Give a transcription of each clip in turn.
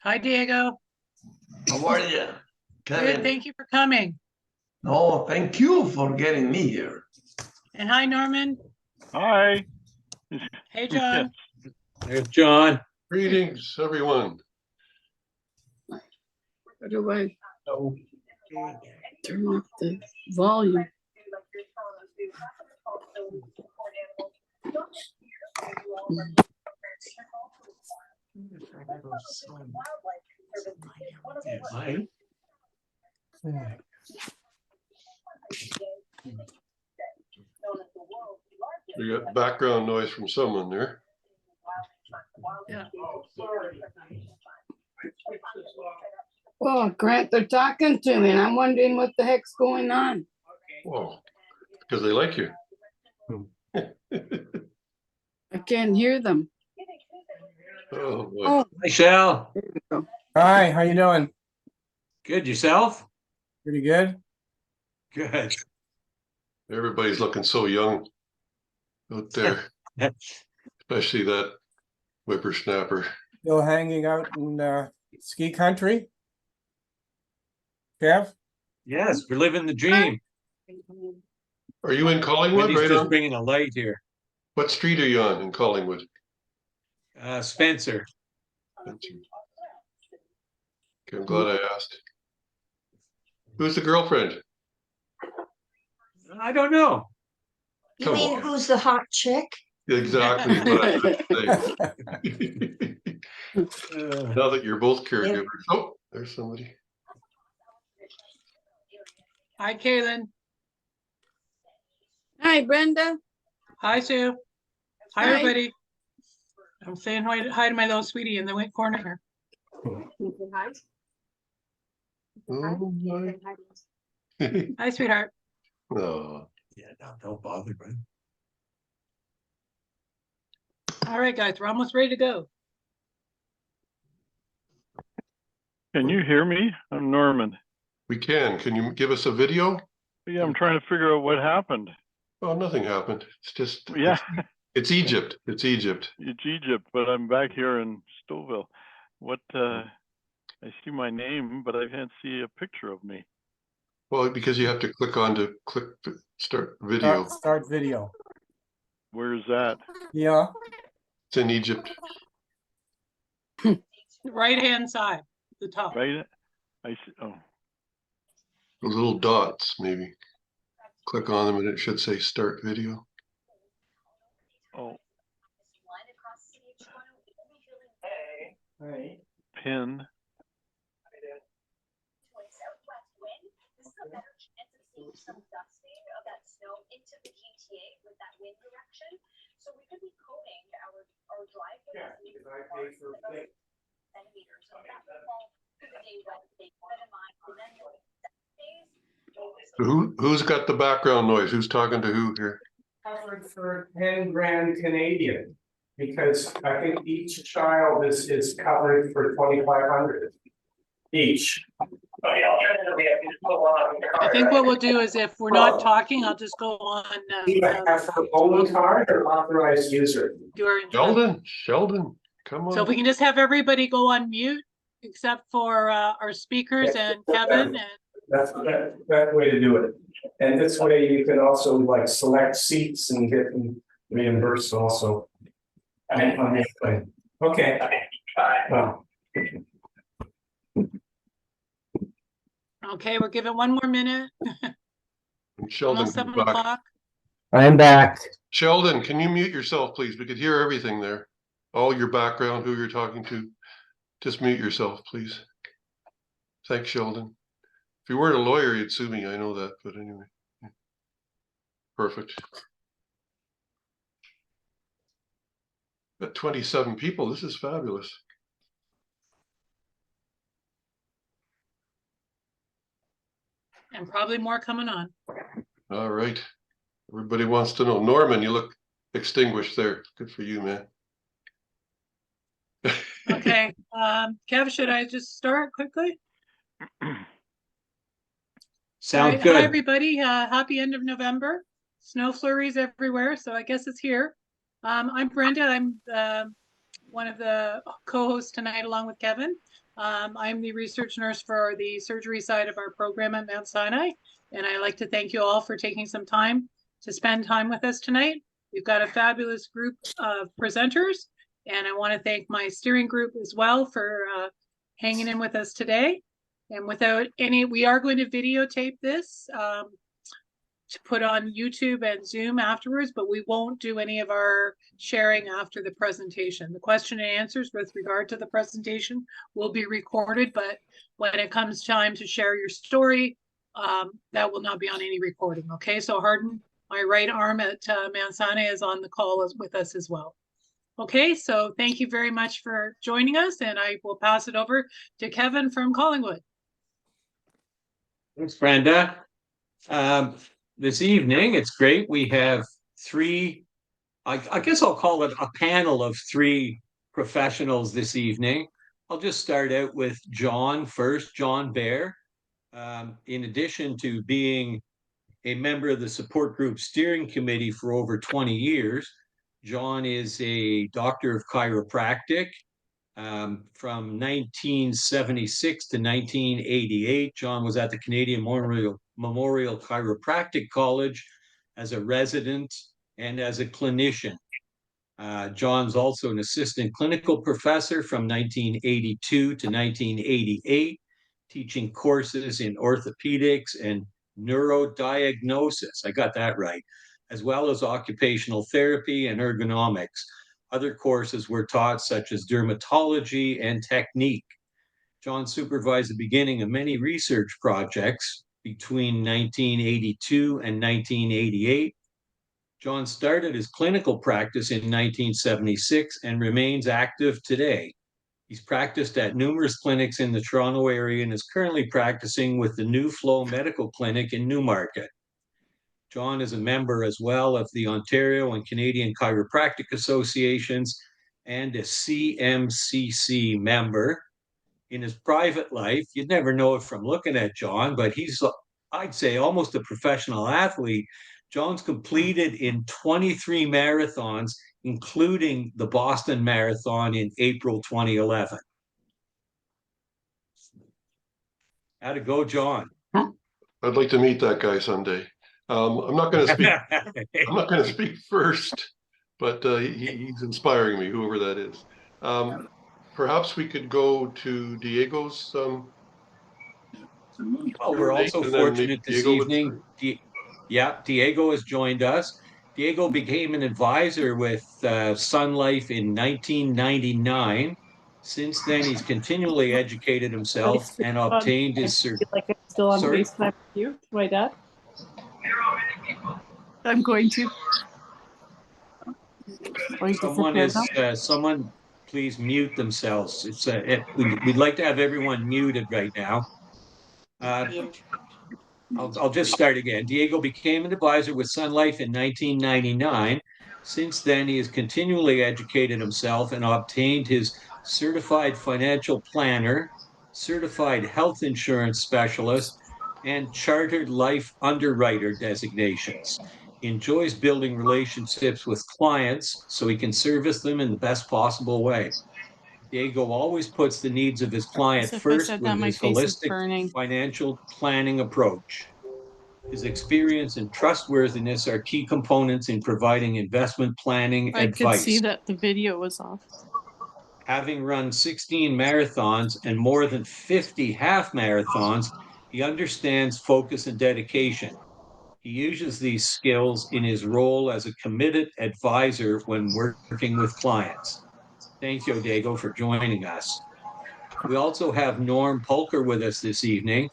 Hi, Diego. How are you, Good, Kevin? thank you for coming. No, thank you for getting me here. And hi, Norman. Hi. Hey, Yes. John. There's John. Greetings, everyone. How do I turn up the volume? We got background noise from someone there. Yeah. Oh, Grant, they're talking to me and I'm wondering what the heck's going on. Whoa, because they like you. I can't hear them. Oh, boy. Oh, Hi, Shal. there we go. Hi, how you doing? Good. Yourself? Pretty good. Good. Everybody's looking so young out there, especially that whippersnapper. Still hanging out in ski country? Kev? Yes, we're living the dream. Are you in Collingwood? Wendy's Right just on. bringing a light here. What street are you on in Collingwood? Spencer. Okay, I'm glad I asked. Who's the girlfriend? I don't know. You Come mean on. who's the hot chick? Exactly what I was saying. Now that you're both caregivers. Oh, there's somebody. Hi, Kaylin. Hi, Brenda. Hi, Sue. Hi, Hi. everybody. I'm saying hi to my little sweetie in the corner. Oh, my. Hi, sweetheart. Oh, Yeah, no, don't bother, man. All right, guys, we're almost ready to go. Can you hear me? I'm Norman. we can. Can you give us a video? Yeah, I'm trying to figure out what happened. Oh, nothing happened. It's just, Yeah, it's Egypt. It's Egypt. it's Egypt, but I'm back here in Stouffville. What, I see my name, but I can't see a picture of me. Well, because you have to click start video. Start video. Where is that? Yeah. It's in Egypt. Right-hand side, the top. Right? I see, oh, The little dots, maybe. Click on them and it should say start video. oh, Right. pin. Who's got the background noise? Who's talking to who here? Covered for 10 grand Canadian, because I think each child is covered for 2,500 each. I think what we'll do is if we're not talking, I'll just go on. Do you have her own card or authorized user? Sheldon, come on. So if we can just have everybody go on mute, except for our speakers and Kevin and. That's the way to do it. And this way you can also like select seats and get them reimbursed also. On the plane. Okay. Well, Okay, we're giving one more minute. Sheldon, Almost come 7 back. o'clock. I'm back. Sheldon, can you mute yourself, please? We could hear everything there. All your background, who you're talking to. Just mute yourself, please. Thanks, Sheldon. If you weren't a lawyer, you'd sue me. I know that, but anyway. Perfect. Got 27 people. This is fabulous. And probably more coming on. All right. Everybody wants to know. Norman, you look extinguished there. Good for you, man. Okay, Kev, should I just start quickly? Sounds Hi, good. everybody. Happy end of November. Snow flurries everywhere, so I guess it's here. I'm Brenda. I'm one of the co-hosts tonight along with Kevin. I'm the research nurse for the surgery side of our program at Mount Sinai, and I'd like to thank you all for taking some time to spend time with us tonight. We've got a fabulous group of presenters, and I want to thank my steering group as well for hanging in with us today. And we are going to videotape this to put on YouTube and Zoom afterwards, but we won't do any of our sharing after the presentation. The question and answers with regard to the presentation will be recorded, but when it comes time to share your story, that will not be on any recording. Okay, so Hardin, my right arm at Mount Sinai, is on the call with us as well. Okay, so thank you very much for joining us, and I will pass it over to Kevin from Collingwood. Thanks, Brenda. This evening, it's great. We have three, I guess I'll call it a panel of three professionals this evening. I'll just start out with John first, John Bear. In addition to being a member of the support group steering committee for over 20 years, John is a doctor of chiropractic. From 1976 to 1988, John was at the Canadian Memorial Chiropractic College as a resident and as a clinician. John's also an assistant clinical professor from 1982 to 1988, teaching courses in orthopedics and neurodiagnosis. I got that right, as well as occupational therapy and ergonomics. Other courses were taught, such as dermatology and technique. John supervised the beginning of many research projects between 1982 and 1988. John started his clinical practice in 1976 and remains active today. He's practiced at numerous clinics in the Toronto area and is currently practicing with the New Flow Medical Clinic in Newmarket. John is a member as well of the Ontario and Canadian Chiropractic Associations and a CMCC member. In his private life, you'd never know it from looking at John, but he's, I'd say, almost a professional athlete. John's completed in 23 marathons, including the Boston Marathon in April 2011. How'd it go, John? I'd like to meet that guy someday. I'm not going to speak. I'm not going to speak first, but he's inspiring me, whoever that is. Perhaps we could go to Diego's. Well, we're also fortunate this evening. Diego has joined us. Diego became an advisor with Sun Life in 1999. Since then, he's continually educated himself and obtained his like I'm still on Sorry? FaceTime with you to my dad. I'm going to. Someone please mute themselves. We'd like to have everyone muted right now. I'll just start again. Diego became an advisor with Sun Life in 1999. Since then, he has continually educated himself and obtained his certified financial planner, certified health insurance specialist, and chartered life underwriter designations. He enjoys building relationships with clients so he can service them in the best possible way. Diego always puts the needs of his client first with his holistic financial planning approach. His experience and trustworthiness are key components in providing investment planning advice. I could see that the video was off. Having run 16 marathons and more than 50 half marathons, he understands focus and dedication. He uses these skills in his role as a committed advisor when working with clients. Thank you, Diego, for joining us. We also have Norm Pulker with us this evening.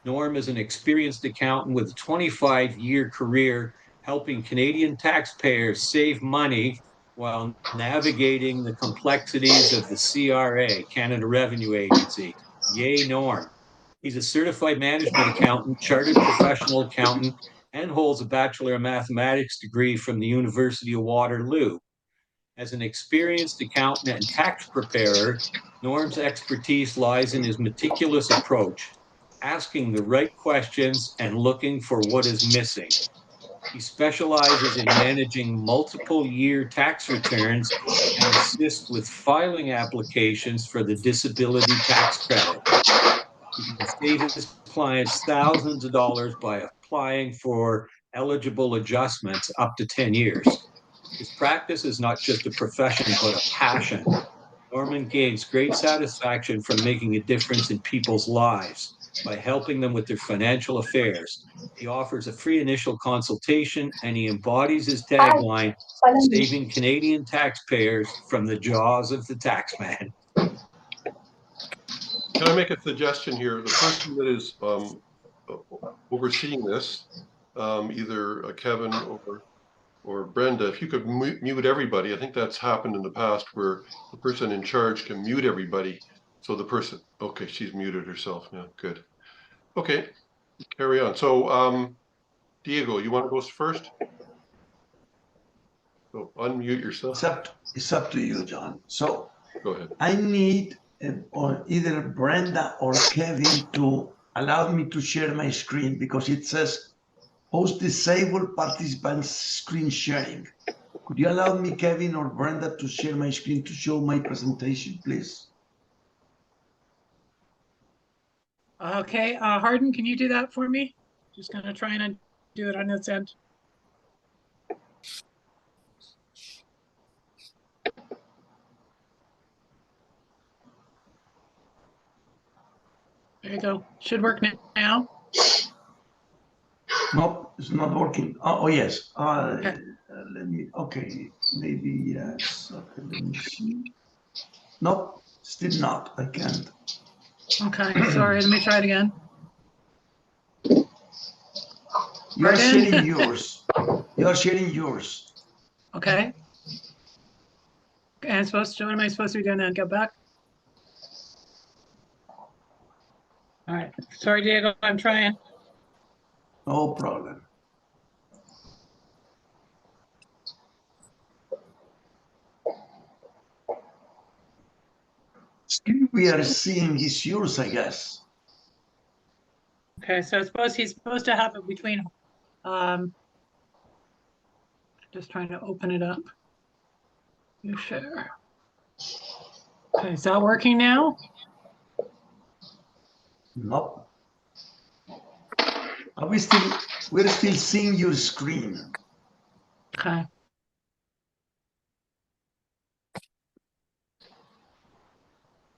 Norm is an experienced accountant with a 25-year career helping Canadian taxpayers save money while navigating the complexities of the CRA, Canada Revenue Agency. Yay, Norm. He's a certified management accountant, chartered professional accountant, and holds a Bachelor of Mathematics degree from the University of Waterloo. As an experienced accountant and tax preparer, Norm's expertise lies in his meticulous approach, asking the right questions and looking for what is missing. He specializes in managing multiple year tax returns and assists with filing applications for the disability tax credit. He can save his clients thousands of dollars by applying for eligible adjustments up to 10 years. His practice is not just a profession, but a passion. Norman gains great satisfaction from making a difference in people's lives by helping them with their financial affairs. He offers a free initial consultation and he embodies his tagline, saving Canadian taxpayers from the jaws of the taxman. Can I make a suggestion here? The person that is overseeing this, either Kevin or Brenda, if you could mute everybody. I think that's happened in the past where the person in charge can mute everybody. So the person, okay, she's muted herself now. Good. Okay, carry on. So Diego, you want to go first? So unmute yourself. It's up to you, John. So Go ahead. I need or either Brenda or Kevin to allow me to share my screen because it says host disabled participants screen sharing. Could you allow me, Kevin or Brenda, to share my screen to show my presentation, please? Okay, Hardin, can you do that for me? Just gonna try and do it on this end. There you go. Should work now. Nope, it's not working. Oh yes. Okay. Let me. Okay, maybe yes. Okay, let me see. Nope, still not. I can't. Okay, sorry, let me try it again. You are Pardon? sharing yours. You are sharing yours. Okay. And what am I supposed to be doing then? Go back? All right, sorry, Diego, I'm trying. No problem. Screen we are seeing is yours, I guess. Okay, so he's supposed to have it between, just trying to open it up. You share. Okay, is that working now? Nope. We're still seeing your screen. Okay.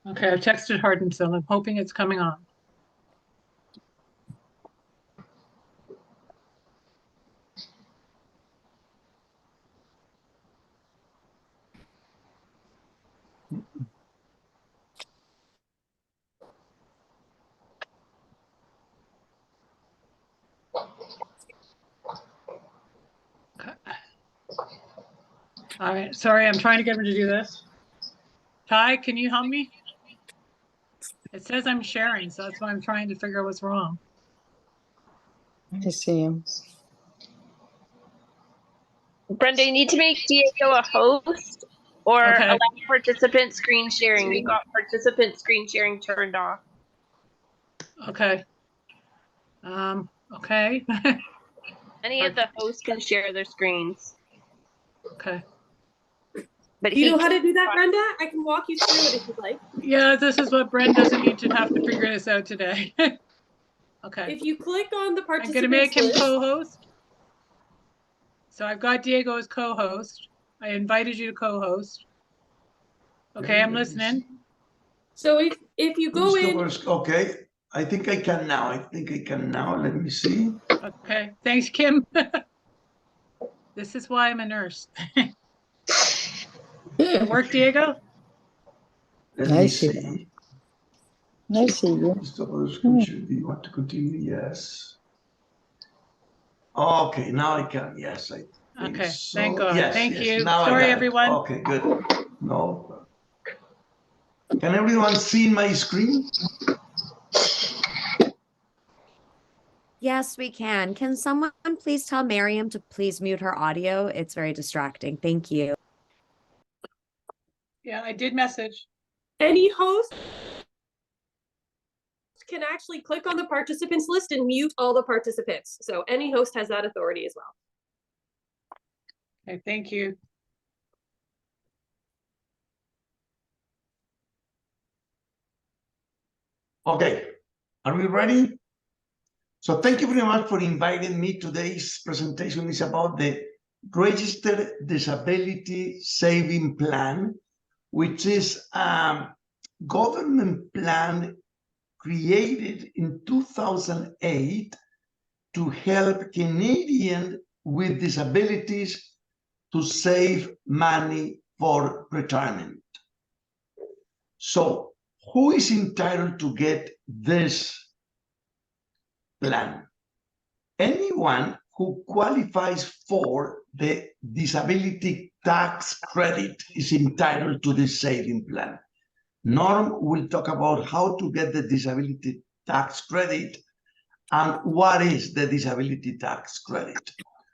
Okay, I've texted Hardin, so I'm hoping it's coming on. Okay. All right, sorry, I'm trying to get him to do this. Ty, can you help me? It says I'm sharing, so that's why I'm trying to figure out what's wrong. I see him. Brenda, you need to make Diego a host or Okay. allow participant screen sharing. You got participant screen sharing turned off. Okay. Okay. Any of the hosts can share their screens. Okay. But Do you know how to do that, Brenda? I can walk you through it if you'd like. Yeah, this is what Brent doesn't need to have to figure this out today. Okay. If you click on the I'm participants gonna make him list, co-host. So I've got Diego as co-host. I invited you to co-host. Okay, I'm listening. so if you go in, Okay, I think I can now. Let me see. Okay, thanks, Kim. This is why I'm a nurse. It work, Diego? Let I me see see. I see you. Should be want to continue? Yes. Okay, now I can. Yes, I think Okay, so. thank God. Yes, Thank yes. you. Now I Sorry, got it. everyone. Okay, good. No. Can everyone see my screen? Yes, we can. Can someone please tell Miriam to please mute her audio? It's very distracting. Thank you. Yeah, I did message. any host can actually click on the participants list and mute all the participants. So any host has that authority as well. Okay, thank you. Okay, are we ready? So thank you very much for inviting me. Today's presentation is about the Registered Disability Saving Plan, which is a government plan created in 2008 to help Canadians with disabilities to save money for retirement. So who is entitled to get this plan? Anyone who qualifies for the disability tax credit is entitled to this saving plan. Norm will talk about how to get the disability tax credit and what is the disability tax credit.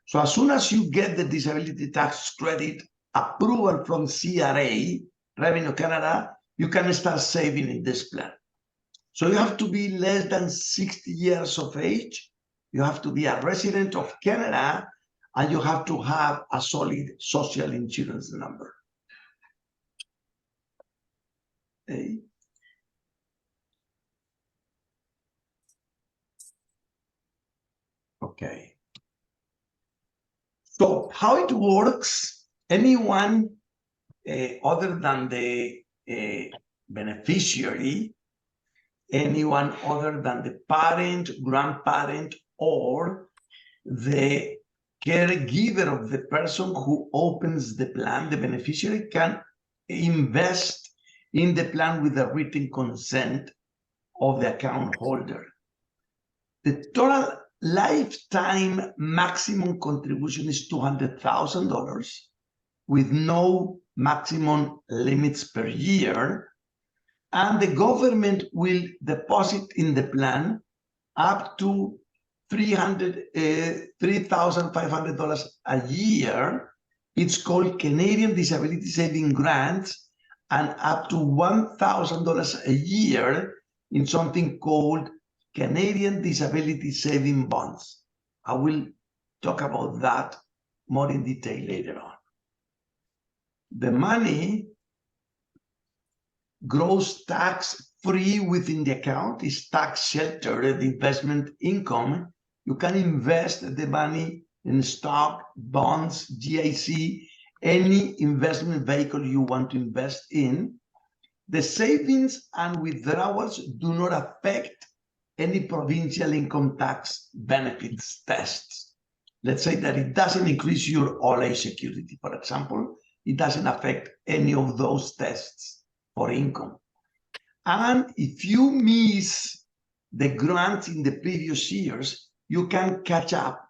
So as soon as you get the disability tax credit approval from CRA, Revenue Canada, you can start saving in this plan. So you have to be less than 60 years of age, you have to be a resident of Canada, and you have to have a solid social insurance number. Okay. Okay. So how it works, anyone other than the beneficiary, anyone other than the parent, grandparent, or the caregiver of the person who opens the plan, the beneficiary can invest in the plan with the written consent of the account holder. The total lifetime maximum contribution is $200,000 with no maximum limits per year. And the government will deposit in the plan up to $3,500 a year. It's called Canadian Disability Saving Grants, and up to $1,000 a year in something called Canadian Disability Saving Bonds. I will talk about that more in detail later on. The money grows tax-free within the account, is tax-sheltered investment income. You can invest the money in stock, bonds, GIC, any investment vehicle you want to invest in. The savings and withdrawals do not affect any provincial income tax benefits tests. Let's say that it doesn't increase your OLA security, for example. It doesn't affect any of those tests for income. And if you miss the grants in the previous years, you can catch up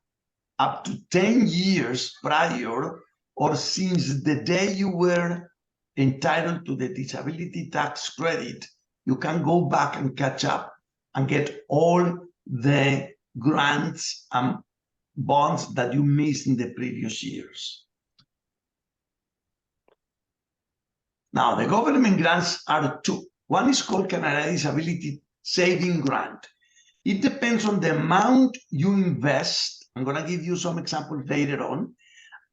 to 10 years prior or since the day you were entitled to the disability tax credit. You can go back and catch up and get all the grants and bonds that you missed in the previous years. Now, the government grants are two. One is called Canada Disability Saving Grant. It depends on the amount you invest. I'm going to give you some examples later on.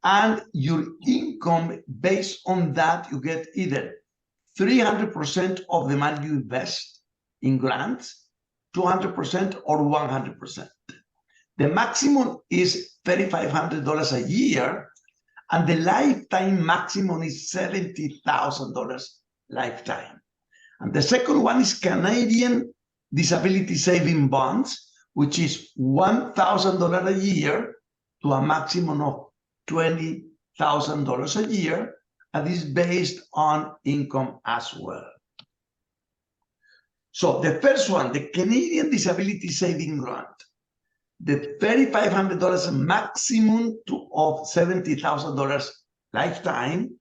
And your income, based on that, you get either 300% of the money you invest in grants, 200% or 100%. The maximum is $3,500 a year, and the lifetime maximum is $70,000 lifetime. And the second one is Canadian Disability Saving Bonds, which is $1,000 a year to a maximum of $20,000 a year, and is based on income as well. So the first one, the Canadian Disability Saving Grant, the $3,500 maximum of $70,000 lifetime,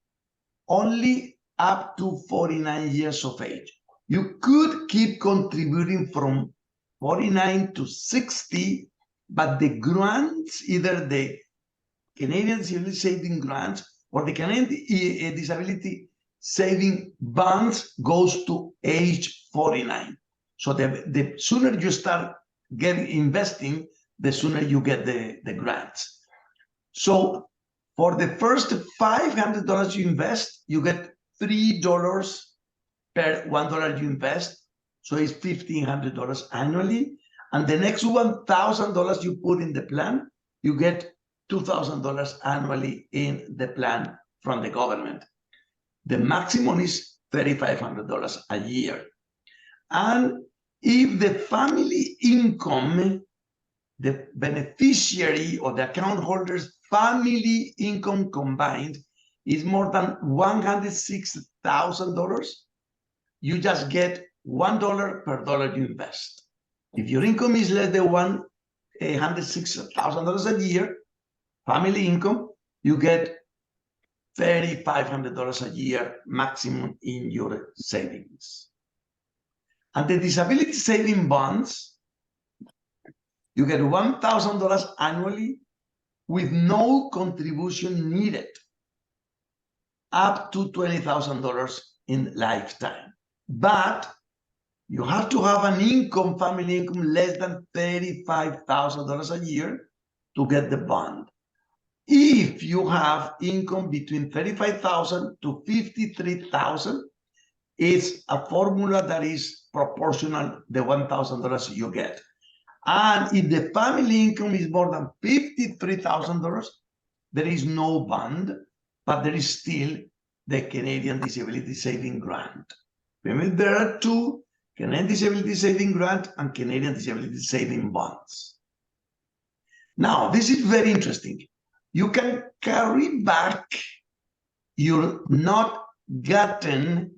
only up to 49 years of age. You could keep contributing from 49 to 60, but the grants, either the Canadian Disability Saving Grants or the Canadian Disability Saving Bonds, goes to age 49. So the sooner you start investing, the sooner you get the grants. So For the first $500 you invest, you get $3 per $1 you invest. So it's $1,500 annually. And the next $1,000 you put in the plan, you get $2,000 annually in the plan from the government. The maximum is $3,500 a year. And if the family income, the beneficiary or the account holder's family income combined is more than $106,000, you just get $1 per dollar you invest. If your income is less than $106,000 a year, family income, you get $3,500 a year maximum in your savings. And the disability saving bonds, you get $1,000 annually with no contribution needed, up to $20,000 in lifetime. But you have to have an income, family income, less than $35,000 a year to get the bond. If you have income between $35,000 to $53,000, it's a formula that is proportional the $1,000 you get. And if the family income is more than $53,000, there is no bond, but there is still the Canadian Disability Saving Grant. Remember, there are two: Canadian Disability Saving Grant and Canadian Disability Saving Bonds. Now, this is very interesting. You can carry back your not gotten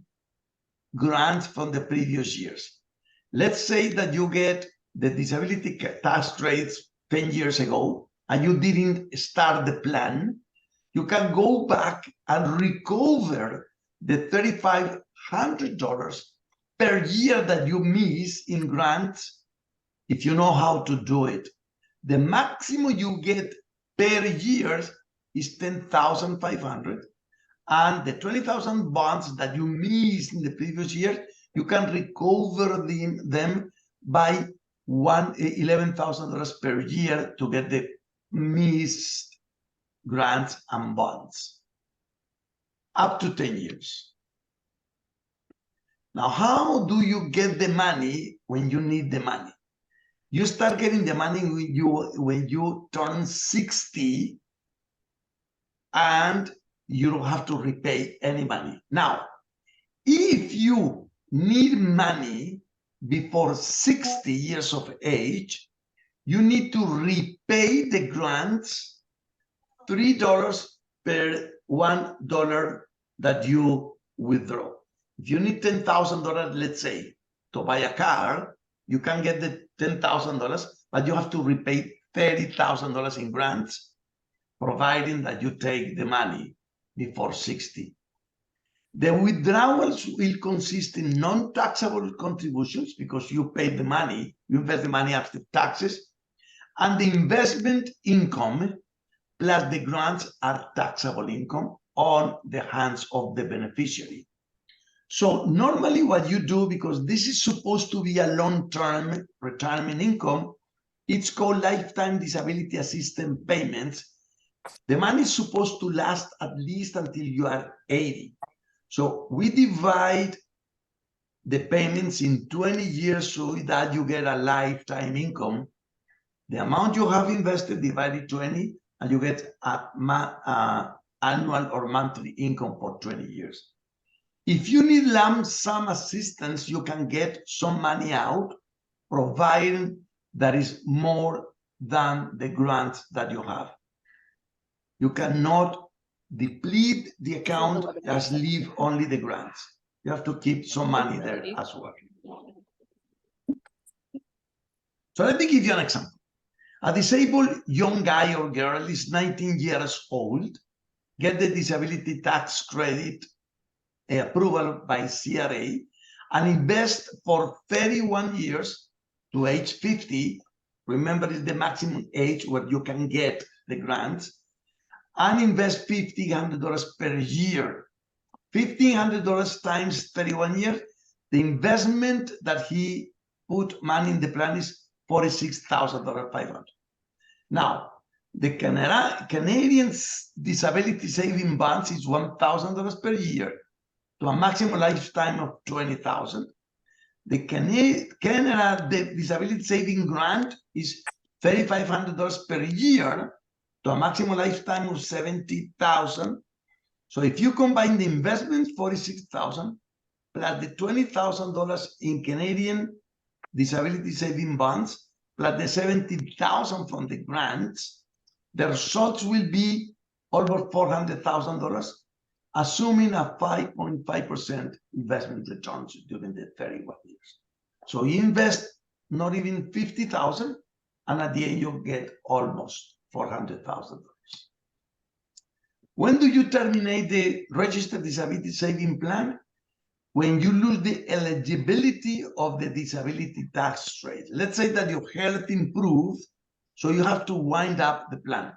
grants from the previous years. Let's say that you get the disability tax credits 10 years ago and you didn't start the plan. You can go back and recover the $3,500 per year that you miss in grants if you know how to do it. The maximum you get per year is $10,500, and the 20,000 bonds that you missed in the previous year, you can recover them by $11,000 per year to get the missed grants and bonds, up to 10 years. Now, how do you get the money when you need the money? You start getting the money when you turn 60 and you don't have to repay any money. Now, if you need money before 60 years of age, you need to repay the grants $3 per $1 that you withdraw. If you need $10,000, let's say, to buy a car, you can get the $10,000, but you have to repay $30,000 in grants, providing that you take the money before 60. The withdrawals will consist in non-taxable contributions because you pay the money, you invest the money after taxes, and the investment income plus the grants are taxable income on the hands of the beneficiary. So normally what you do, because this is supposed to be a long-term retirement income, it's called lifetime disability assistance payments. The money is supposed to last at least until you are 80. So we divide the payments in 20 years so that you get a lifetime income. The amount you have invested divided 20, and you get an annual or monthly income for 20 years. If you need lump sum assistance, you can get some money out, providing that is more than the grant that you have. You cannot deplete the account, just leave only the grants. You have to keep some money there as well. So let me give you an example. A disabled young guy or girl is 19 years old, get the disability tax credit approval by CRA, and invest for 31 years to age 50. Remember, it's the maximum age where you can get the grants, and invest $1,500 per year. $1,500 times 31 years, the investment that he put money in the plan is $46,500. Now, The Canadian disability saving bonds is $1,000 per year to a maximum lifetime of $20,000. The Canada disability saving grant is $3,500 per year to a maximum lifetime of $70,000. So if you combine the investment, $46,000, plus the $20,000 in Canadian disability saving bonds, plus the $70,000 from the grants, the results will be over $400,000, assuming a 5.5% investment returns during the 31 years. So you invest not even $50,000, and at the end you get almost $400,000. When do you terminate the registered disability saving plan? When you lose the eligibility of the disability tax rate. Let's say that your health improved, so you have to wind up the plan.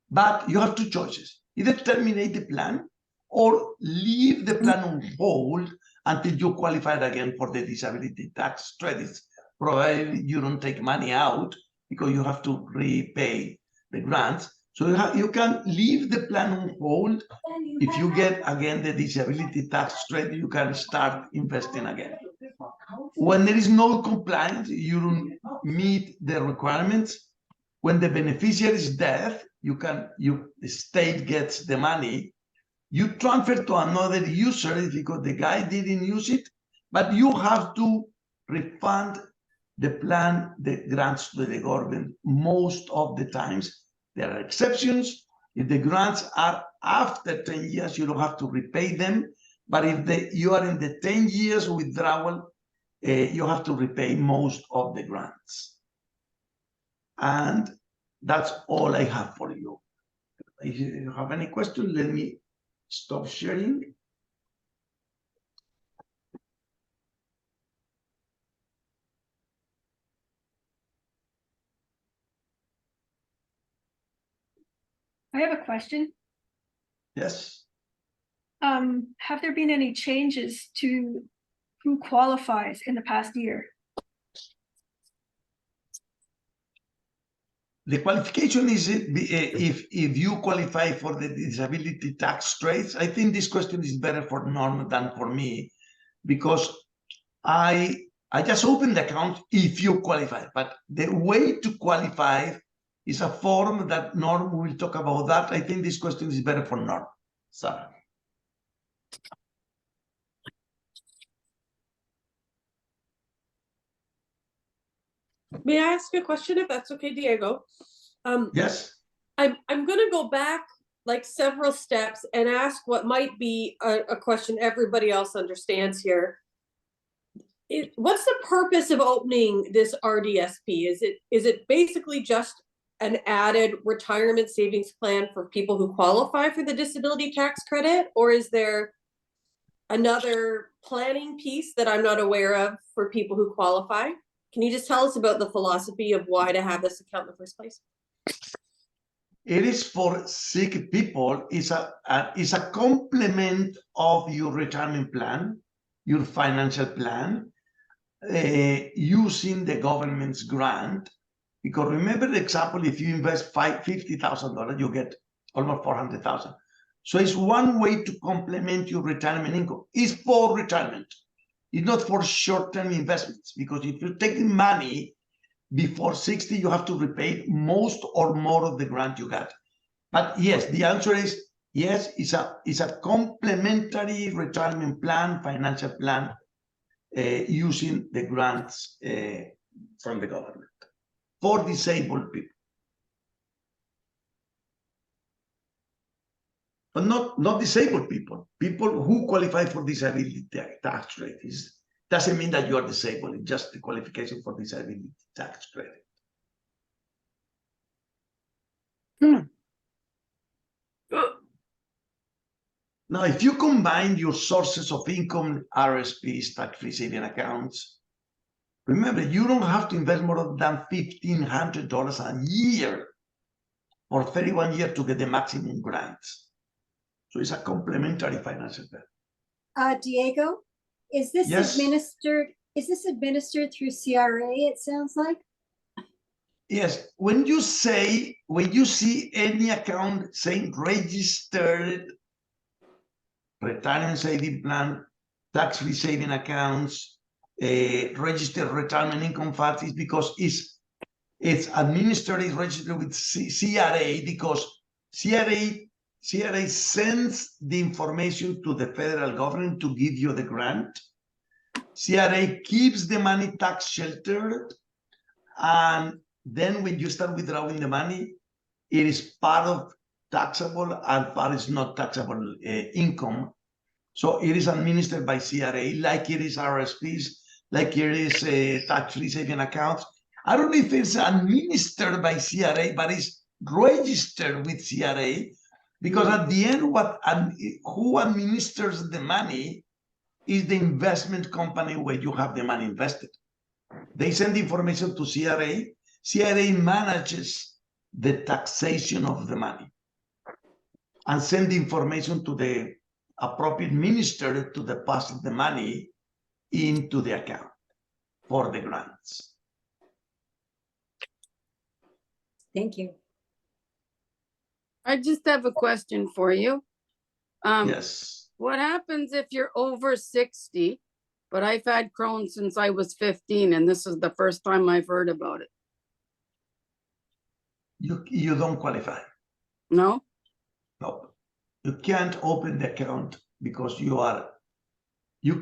But you have two choices. Either terminate the plan or leave the plan on hold until you qualify again for the disability tax credits, provided you don't take money out because you have to repay the grants. So you can leave the plan on hold. If you get again the disability tax credit, you can start investing again. When there is no compliance, you don't meet the requirements. When the beneficiary is dead, the state gets the money. You transfer to another user because the guy didn't use it, but you have to refund the plan, the grants to the government most of the times. There are exceptions. If the grants are after 10 years, you don't have to repay them. But if you are in the 10 years withdrawal, you have to repay most of the grants. And that's all I have for you. If you have any questions, let me stop sharing. I have a question. Yes. Have there been any changes to who qualifies in the past year? The qualification is if you qualify for the disability tax credits. I think this question is better for Norm than for me, because I just opened the account if you qualify, but the way to qualify is a form that Norm will talk about that. I think this question is better for Norm. Sarah. May I ask a question if that's okay, Diego? Yes. I'm going to go back like several steps and ask what might be a question everybody else understands here. What's the purpose of opening this RDSP? Is it basically just an added retirement savings plan for people who qualify for the disability tax credit, or is there another planning piece that I'm not aware of for people who qualify? Can you just tell us about the philosophy of why to have this account in the first place? It is for sick people. It's a complement of your retirement plan, your financial plan, using the government's grant. Because remember the example, if you invest $50,000, you get almost $400,000. So it's one way to complement your retirement income. It's for retirement. It's not for short-term investments, because if you take the money before 60, you have to repay most or more of the grant you got. But yes, the answer is yes, it's a complementary retirement plan, financial plan, using the grants from the government for disabled people. But not disabled people, people who qualify for disability tax credit. Doesn't mean that you are disabled, it's just the qualification for disability tax credit. Now, if you combine your sources of income, RSPs, tax-free saving accounts, remember, you don't have to invest more than $1,500 a year or 31 years to get the maximum grants. So it's a complementary financial plan. Diego, is this Yes. administered? Is this administered through CRA? It sounds like. Yes, when you see any account saying registered retirement saving plan, tax-free saving accounts, registered retirement income funds, is because it's administered, is registered with CRA, because CRA sends the information to the federal government to give you the grant. CRA keeps the money tax sheltered, and then when you start withdrawing the money, it is part of taxable and part is not taxable income. So it is administered by CRA, like it is RSPs, like it is tax-free saving accounts. I don't know if it's administered by CRA, but it's registered with CRA, because at the end, who administers the money is the investment company where you have the money invested. They send information to CRA. CRA manages the taxation of the money and send the information to the appropriate minister to deposit the money into the account for the grants. Thank you. I just have a question for you. Yes. What happens if you're over 60, but I've had Crohn's since I was 15, and this is the first time I've heard about it? You don't qualify. No? No. You can't open the account because you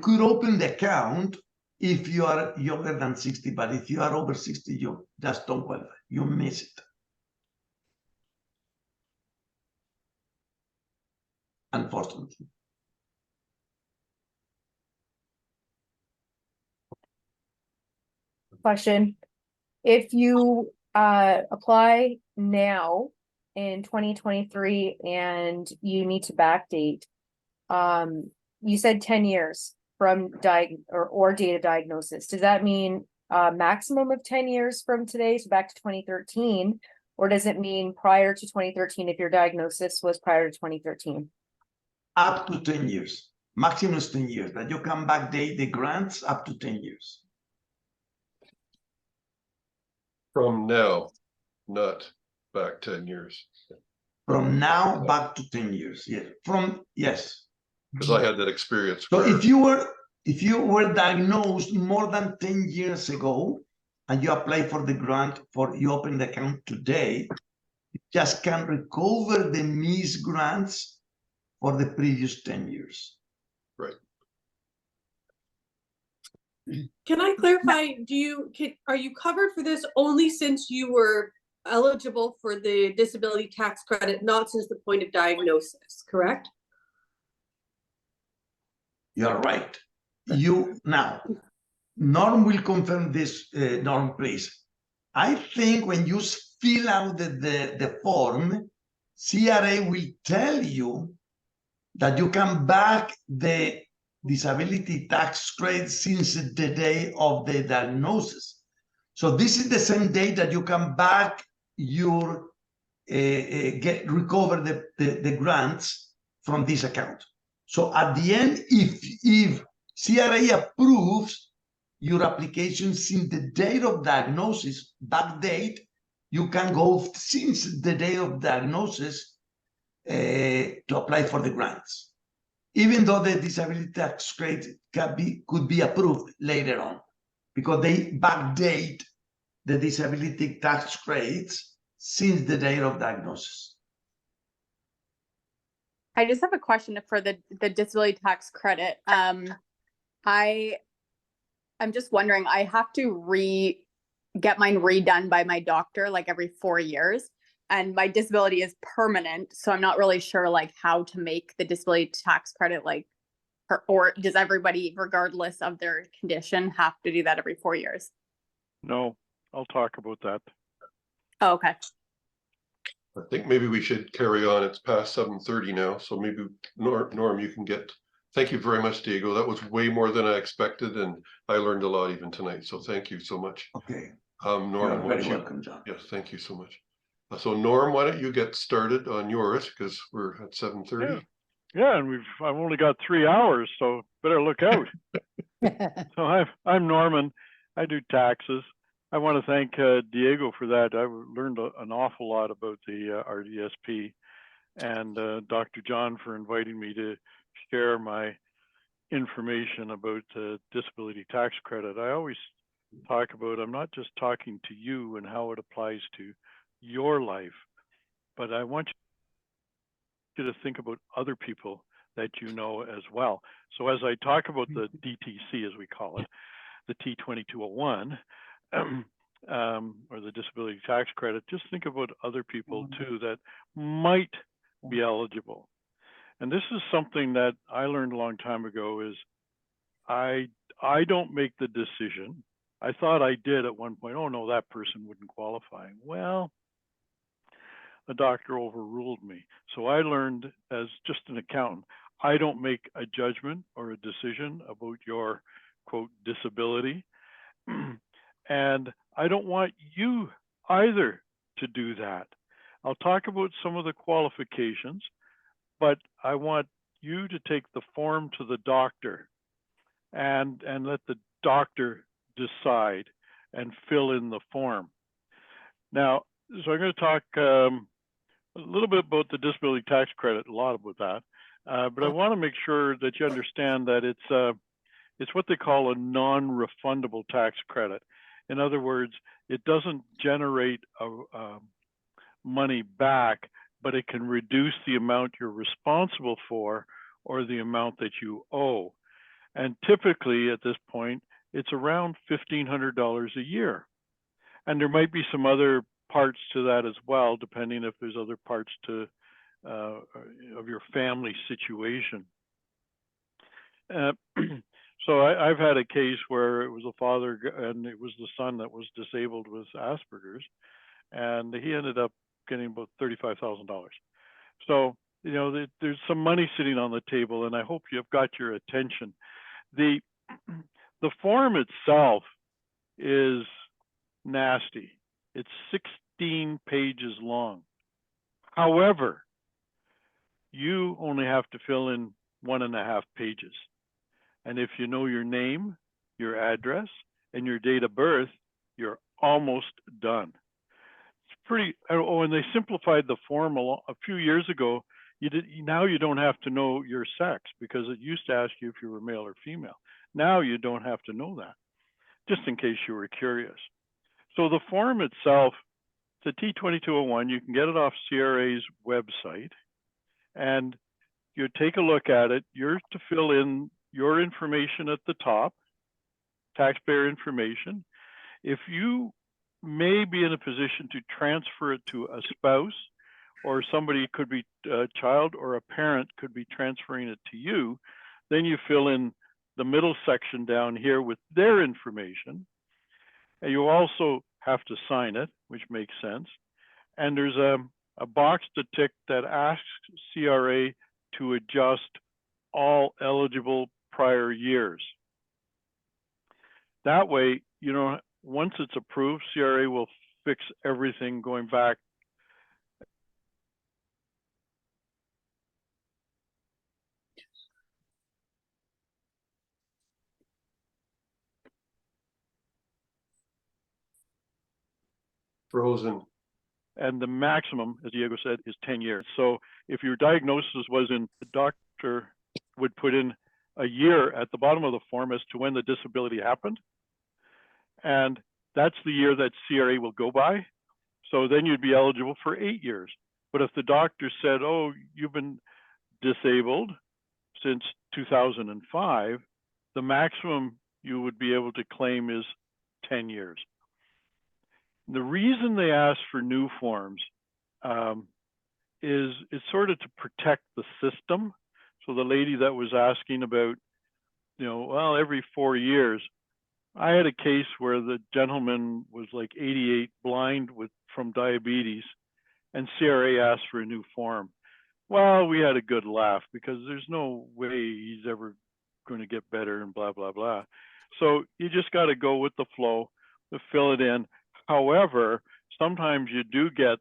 could open the account if you are younger than 60, but if you are over 60, you just don't qualify. You miss it. Unfortunately. Question. If you apply now in 2023 and you need to backdate, you said 10 years from date of diagnosis. Does that mean a maximum of 10 years from today, so back to 2013? Or does it mean prior to 2013 if your diagnosis was prior to 2013? Up to 10 years. Maximum is 10 years. That you can backdate the grants up to 10 years. From now, not back 10 years. From now back to 10 years. Yes. Yes. Because I had that experience. So if you were diagnosed more than 10 years ago and you apply for the grant, you open the account today, you just can recover the missed grants for the previous 10 years. Right. Can I clarify, are you covered for this only since you were eligible for the disability tax credit, not since the point of diagnosis, correct? You're right. Norm will confirm this, Norm, please. I think when you fill out the form, CRA will tell you that you can back the disability tax credit since the day of the diagnosis. So this is the same day that you can back your recover the grants from this account. So at the end, if CRA approves your application since the date of diagnosis, back date, you can go since the day of diagnosis to apply for the grants, even though the disability tax credit could be approved later on, because they backdate the disability tax credits since the date of diagnosis. I just have a question for the disability tax credit. I'm just wondering, I have to get mine redone by my doctor like every 4 years, and my disability is permanent, so I'm not really sure like how to make the disability tax credit or does everybody, regardless of their condition, have to do that every 4 years? No, I'll talk about that. Oh, okay. I think maybe we should carry on. It's past 7:30 now, so maybe Norm, you can get. Thank you very much, Diego. That was way more than I expected, and I learned a lot even tonight. So thank you so much. Okay. Norm, you're very welcome, John. Yes, thank you so much. So Norm, why don't you get started on yours, because we're at 7:30. Yeah, and I've only got 3 hours, so better look out. So I'm Norman. I do taxes. I want to thank Diego for that. I learned an awful lot about the RDSP, and Dr. John for inviting me to share my information about disability tax credit. I always talk about, I'm not just talking to you and how it applies to your life, but I want you to think about other people that you know as well. So as I talk about the DTC, as we call it, the T2201, or the disability tax credit, just think about other people too that might be eligible. And this is something that I learned a long time ago is I don't make the decision. I thought I did at one point. Oh no, that person wouldn't qualify. Well, the doctor overruled me. So I learned as just an accountant, I don't make a judgment or a decision about your quote disability. And I don't want you either to do that. I'll talk about some of the qualifications, but I want you to take the form to the doctor and let the doctor decide and fill in the form. Now, so I'm going to talk a little bit about the disability tax credit, a lot about that, but I want to make sure that you understand that it's what they call a non-refundable tax credit. In other words, it doesn't generate money back, but it can reduce the amount you're responsible for or the amount that you owe. And typically at this point, it's around $1,500 a year. And there might be some other parts to that as well, depending if there's other parts to of your family situation. So I've had a case where it was a father and it was the son that was disabled with Asperger's, and he ended up getting about $35,000. So, you know, there's some money sitting on the table, and I hope you've got your attention. The form itself is nasty. It's 16 pages long. However, you only have to fill in 1.5 pages. And if you know your name, your address, and your date of birth, you're almost done. It's pretty, oh, and they simplified the form a few years ago. Now you don't have to know your sex, because it used to ask you if you were male or female. Now you don't have to know that, just in case you were curious. So the form itself, it's a T2201. You can get it off CRA's website, and you take a look at it. You're to fill in your information at the top, taxpayer information. If you may be in a position to transfer it to a spouse, or somebody could be a child or a parent could be transferring it to you, then you fill in the middle section down here with their information. And you also have to sign it, which makes sense. And there's a box to tick that asks CRA to adjust all eligible prior years. That way, you know, once it's approved, CRA will fix everything going back. Frozen. And the maximum, as Diego said, is 10 years. So if your diagnosis was in, the doctor would put in a year at the bottom of the form as to when the disability happened. And that's the year that CRA will go by. So then you'd be eligible for 8 years. But if the doctor said, oh, you've been disabled since 2005, the maximum you would be able to claim is 10 years. The reason they ask for new forms is sort of to protect the system. So the lady that was asking about, you know, well, every 4 years, I had a case where the gentleman was like 88, blind from diabetes, and CRA asked for a new form. Well, we had a good laugh because there's no way he's ever going to get better and blah, blah, blah. So you just got to go with the flow to fill it in. However, sometimes you do get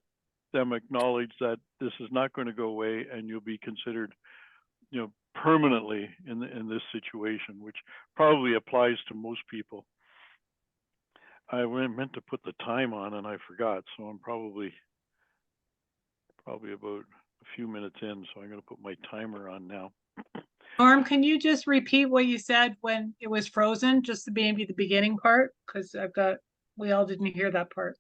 them acknowledge that this is not going to go away and you'll be considered, you know, permanently in this situation, which probably applies to most people. meant to put the time on and I forgot, so I'm probably about a few minutes in, so I'm going to put my timer on now. Norm, can you just repeat what you said when it was frozen, just maybe the beginning part? Because we all didn't hear that part.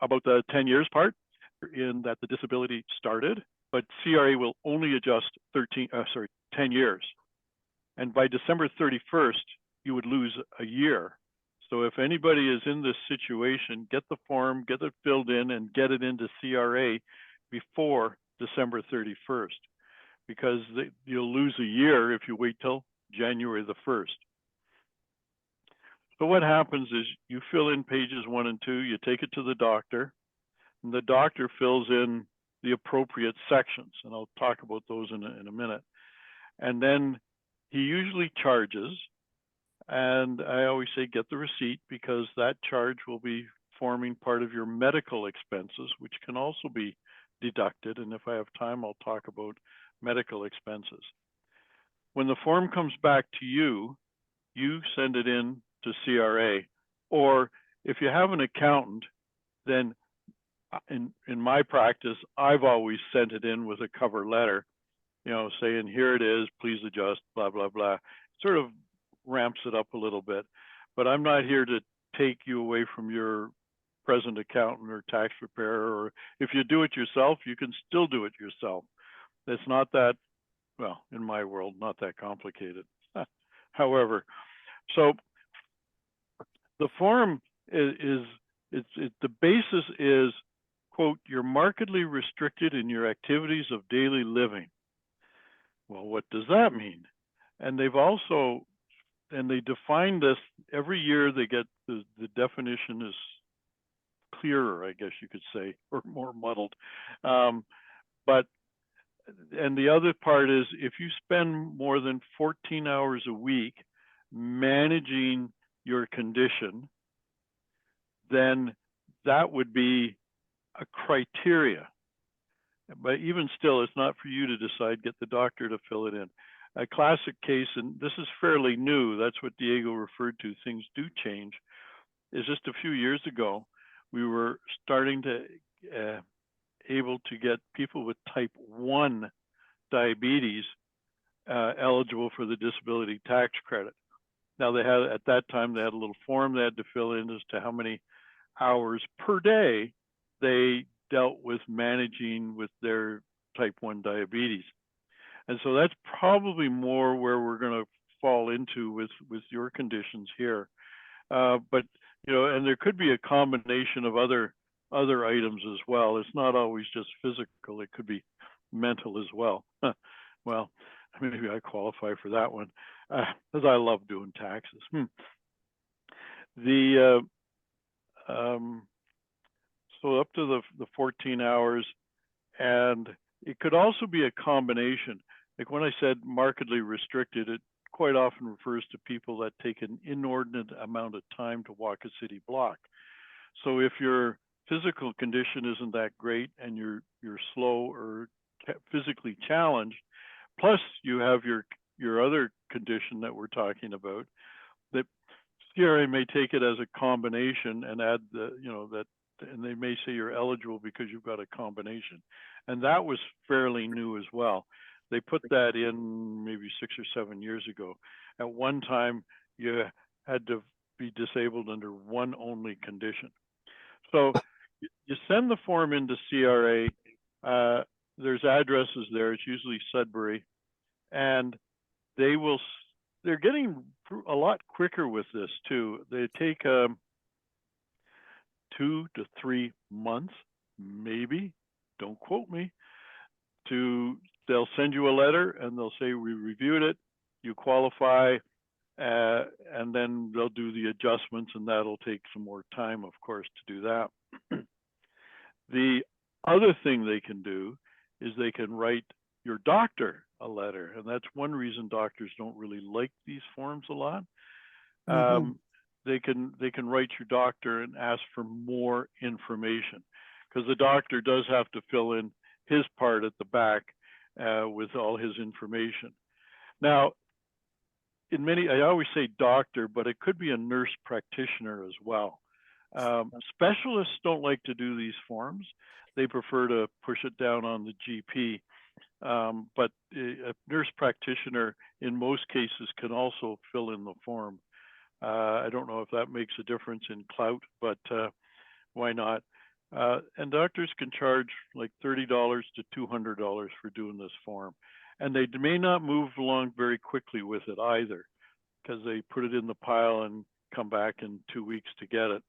About the 10 years part, in that the disability started, but CRA will only adjust 10 years. And by December 31st, you would lose a year. So if anybody is in this situation, get the form, get it filled in, and get it into CRA before December 31st, because you'll lose a year if you wait till January the 1st. So what happens is you fill in pages 1 and 2, you take it to the doctor, and the doctor fills in the appropriate sections, and I'll talk about those in a minute. And then he usually charges, and I always say get the receipt, because that charge will be forming part of your medical expenses, which can also be deducted. And if I have time, I'll talk about medical expenses. When the form comes back to you, you send it in to CRA, or if you have an accountant, then in my practice, I've always sent it in with a cover letter, you know, saying, here it is, please adjust, blah, blah, blah. Sort of ramps it up a little bit, but I'm not here to take you away from your present accountant or tax preparer, or if you do it yourself, you can still do it yourself. It's not that, well, in my world, not that complicated. However, so the form the basis is, quote, you're markedly restricted in your activities of daily living. Well, what does that mean? And they've also, and they define this every year. They get the definition is clearer, I guess you could say, or more muddled. But, and the other part is, if you spend more than 14 hours a week managing your condition, then that would be a criteria. But even still, it's not for you to decide, get the doctor to fill it in. A classic case, and this is fairly new, that's what Diego referred to, things do change, is just a few years ago, we were starting to able to get people with type 1 diabetes eligible for the disability tax credit. Now they had, at that time, they had a little form they had to fill in as to how many hours per day they dealt with managing with their type 1 diabetes. And so that's probably more where we're going to fall into with your conditions here. But, you know, and there could be a combination of other items as well. It's not always just physical, it could be mental as well. Well, maybe I qualify for that one, because I love doing taxes. So up to the 14 hours, and it could also be a combination. Like when I said markedly restricted, it quite often refers to people that take an inordinate amount of time to walk a city block. So if your physical condition isn't that great and you're slow or physically challenged, plus you have your other condition that we're talking about, that CRA may take it as a combination and add the, you know, that, and they may say you're eligible because you've got a combination. And that was fairly new as well. They put that in maybe 6 or 7 years ago. At one time, you had to be disabled under one only condition. So you send the form into CRA, there's addresses there, it's usually Sudbury, and they're getting a lot quicker with this too. They take 2 to 3 months, maybe, don't quote me, they'll send you a letter and they'll say, we reviewed it, you qualify, and then they'll do the adjustments, and that'll take some more time, of course, to do that. The other thing they can do is they can write your doctor a letter, and that's one reason doctors don't really like these forms a lot. They can write your doctor and ask for more information, because the doctor does have to fill in his part at the back with all his information. Now, in many, I always say doctor, but it could be a nurse practitioner as well. Specialists don't like to do these forms. They prefer to push it down on the GP. But a nurse practitioner in most cases can also fill in the form. I don't know if that makes a difference in clout, but why not? And doctors can charge like $30 to $200 for doing this form. And they may not move along very quickly with it either, because they put it in the pile and come back in 2 weeks to get it.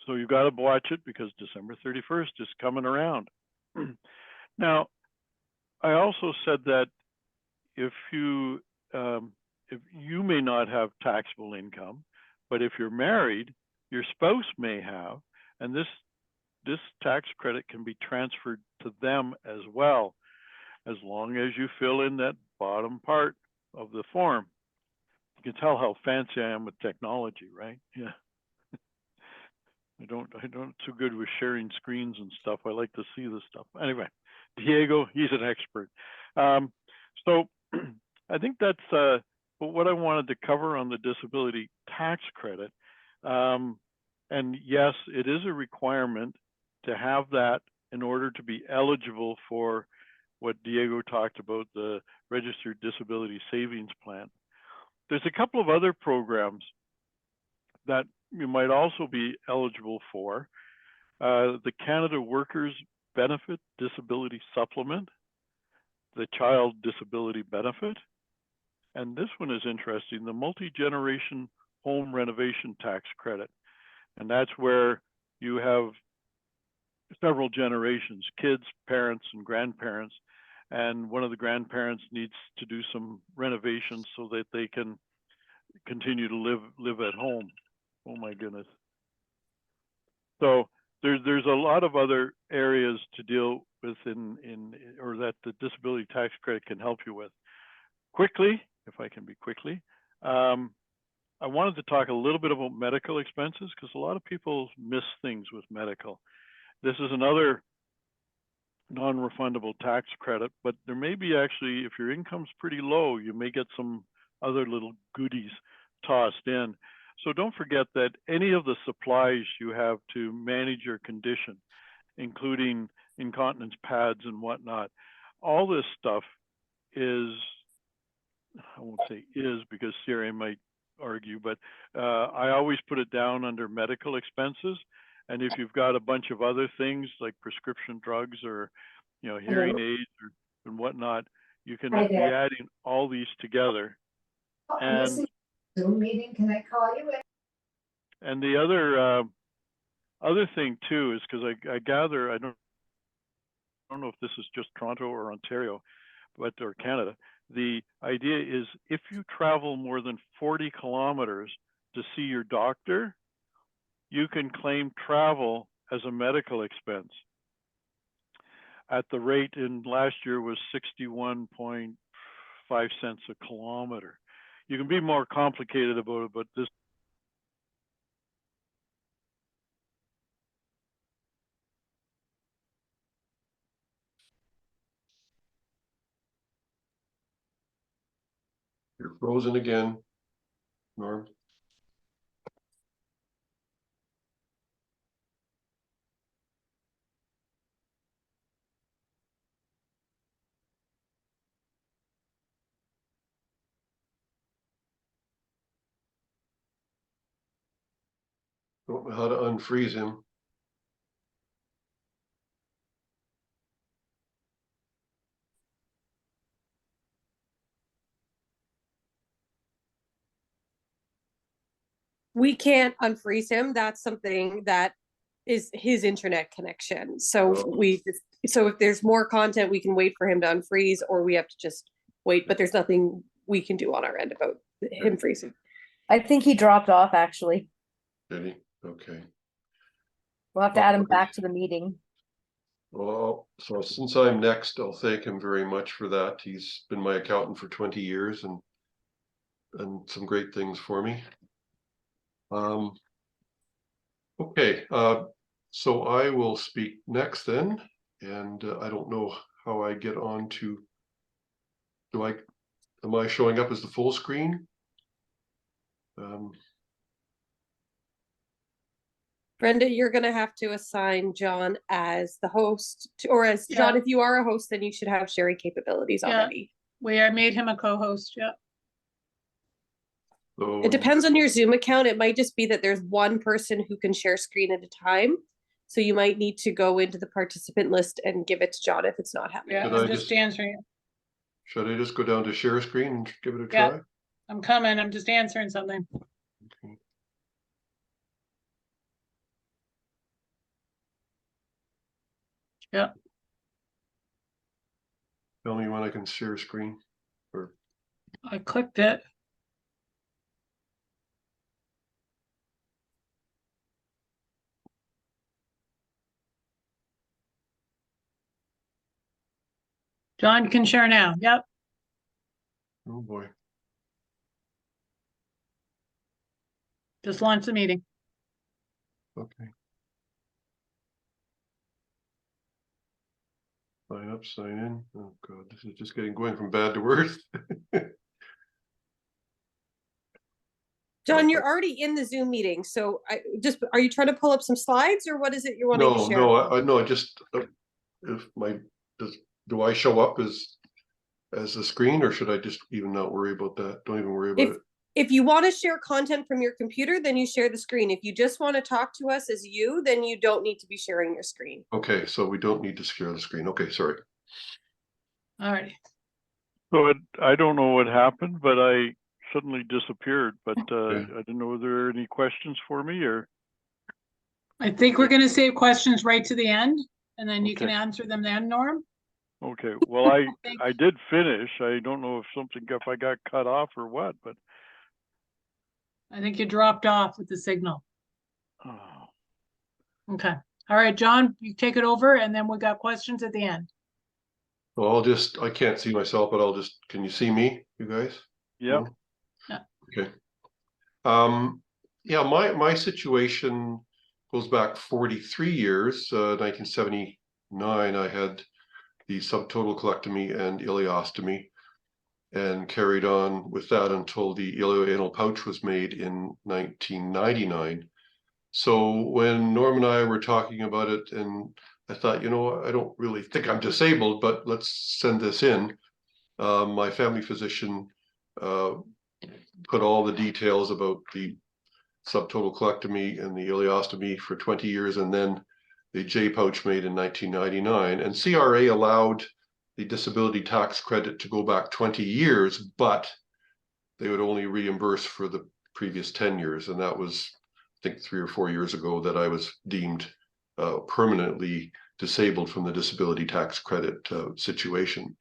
So you've got to watch it, because December 31st is coming around. Now, I also said that if you may not have taxable income, but if you're married, your spouse may have, and this tax credit can be transferred to them as well, as long as you fill in that bottom part of the form. You can tell how fancy I am with technology, right? Yeah. I don't so good with sharing screens and stuff. I like to see this stuff. Anyway, Diego, he's an expert. So I think that's what I wanted to cover on the disability tax credit. And yes, it is a requirement to have that in order to be eligible for what Diego talked about, the Registered Disability Savings Plan. There's a couple of other programs that you might also be eligible for. The Canada Workers Benefit Disability Supplement, the Child Disability Benefit, and this one is interesting, the Multi-Generation Home Renovation Tax Credit. And that's where you have several generations, kids, parents, and grandparents, and one of the grandparents needs to do some renovations so that they can continue to live at home. Oh my goodness. So there's a lot of other areas to deal with or that the disability tax credit can help you with. Quickly, if I can be quickly, I wanted to talk a little bit about medical expenses, because a lot of people miss things with medical. This is another non-refundable tax credit, but there may be actually, if your income's pretty low, you may get some other little goodies tossed in. So don't forget that any of the supplies you have to manage your condition, including incontinence pads and whatnot, all this stuff is, I won't say is because Siri might argue, but I always put it down under medical expenses. And if you've got a bunch of other things like prescription drugs or, hearing aids and whatnot, you can be adding all these together. And Zoom meeting, can I call you? And the other thing too is, because I gather, I don't know if this is just Toronto or Ontario, or Canada. The idea is if you travel more than 40 kilometers to see your doctor, you can claim travel as a medical expense. At the rate in last year was 61.5 cents a kilometer. You can be more complicated about it, but this You're frozen again, Norm. Don't know how to unfreeze him. We can't unfreeze him. That's something that is his internet connection. So so if there's more content, we can wait for him to unfreeze, or we have to just wait, but there's nothing we can do on our end about him freezing. I think he dropped off, actually. Did he? Okay. We'll have to add him back to the meeting. Well, so since I'm next, I'll thank him very much for that. He's been my accountant for 20 years and some great things for me. Okay. So I will speak next then, and I don't know how I get on to, am I showing up as the full screen? Brenda, you're going to have to assign John as the host, or as John, if you are a host, then you should have sharing capabilities already. I made him a co-host. Yeah. So It depends on your Zoom account. It might just be that there's one person who can share screen at a time. So you might need to go into the participant list and give it to John if it's not happening. Yeah, I'm just answering. Should I just go down to share screen and give it a Yeah. try? I'm coming. I'm just answering something. Okay. Yeah. Tell me when I can share screen. Or I clicked it. John can share now. Yep. oh boy. Just launch the meeting. Okay. Sign up, sign in. Oh God, this is just going from bad to worse. John, you're already in the Zoom meeting. So are you trying to pull up some slides, or what is it you're wanting to share? No, I just, do I show up as the screen, or should I just even not worry about that? Don't even worry about it. If you want to share content from your computer, then you share the screen. If you just want to talk to us as you, then you don't need to be sharing your screen. Okay, so we don't need to share the screen. Okay, sorry. All right. So I don't know what happened, but I suddenly disappeared. But I didn't know, were there any questions for me, or? I think we're going to save questions right to the end, and then you can answer them then, Norm. Okay. Well, I did finish. I don't know if I got cut off or what, but I think you dropped off with the signal. oh. Okay. All right, John, you take it over, and then we got questions at the end. Well, I can't see myself, but can you see me, you guys? Yeah. No? Yeah. Okay. Yeah, my situation goes back 43 years. 1979, I had the subtotal colectomy and ileostomy, and carried on with that until the ileoanal pouch was made in 1999. So when Norm and I were talking about it, and I thought, I don't really think I'm disabled, but let's send this in. My family physician put all the details about the subtotal colectomy and the ileostomy for 20 years, and then the J pouch made in 1999. And CRA allowed the disability tax credit to go back 20 years, but they would only reimburse for the previous 10 years. And that was, I think, 3 or 4 years ago that I was deemed permanently disabled from the disability tax credit situation.